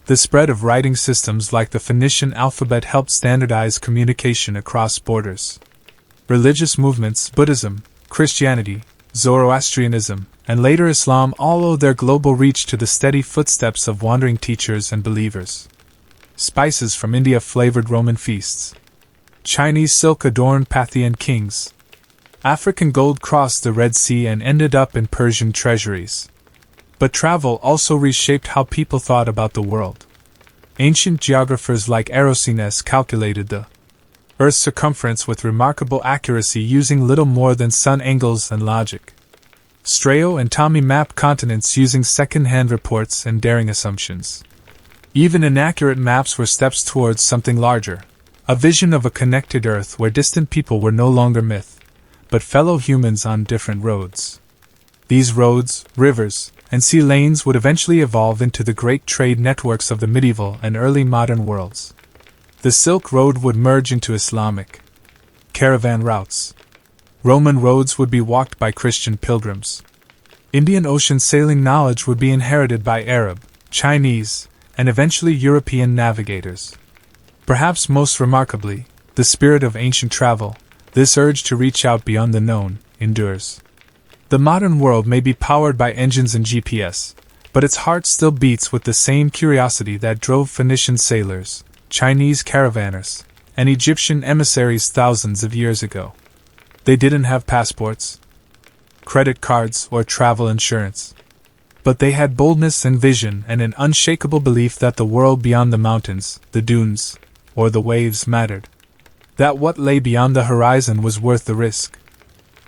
The spread of writing systems like the Phoenician alphabet helped standardize communication across borders. Religious movements, Buddhism, Christianity, Zoroastrianism, and later Islam all owe their global reach to the steady footsteps of wandering teachers and believers. Spices from India flavored Roman feasts. Chinese silk adorned Parthian kings. African gold crossed the Red Sea and ended up in Persian treasuries. But travel also reshaped how people thought about the world. Ancient geographers like Eratosthenes calculated the Earth's circumference with remarkable accuracy using little more than sun angles and logic. Strabo and Ptolemy mapped continents using second-hand reports and daring assumptions. Even inaccurate maps were steps towards something larger, a vision of a connected Earth where distant people were no longer myth, but fellow humans on different roads. These roads, rivers, and sea lanes would eventually evolve into the great trade networks of the medieval and early modern worlds. The Silk Road would merge into Islamic caravan routes. Roman roads would be walked by Christian pilgrims. Indian Ocean sailing knowledge would be inherited by Arab, Chinese, and eventually European navigators. Perhaps most remarkably, the spirit of ancient travel, this urge to reach out beyond the known, endures. The modern world may be powered by engines and GPS, but its heart still beats with the same curiosity that drove Phoenician sailors, Chinese caravanners, and Egyptian emissaries thousands of years ago. They didn't have passports, credit cards, or travel insurance. But they had boldness and vision and an unshakable belief that the world beyond the mountains, the dunes, or the waves mattered. That what lay beyond the horizon was worth the risk.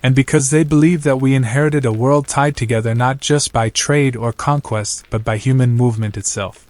And because they believed that we inherited a world tied together not just by trade or conquest but by human movement itself.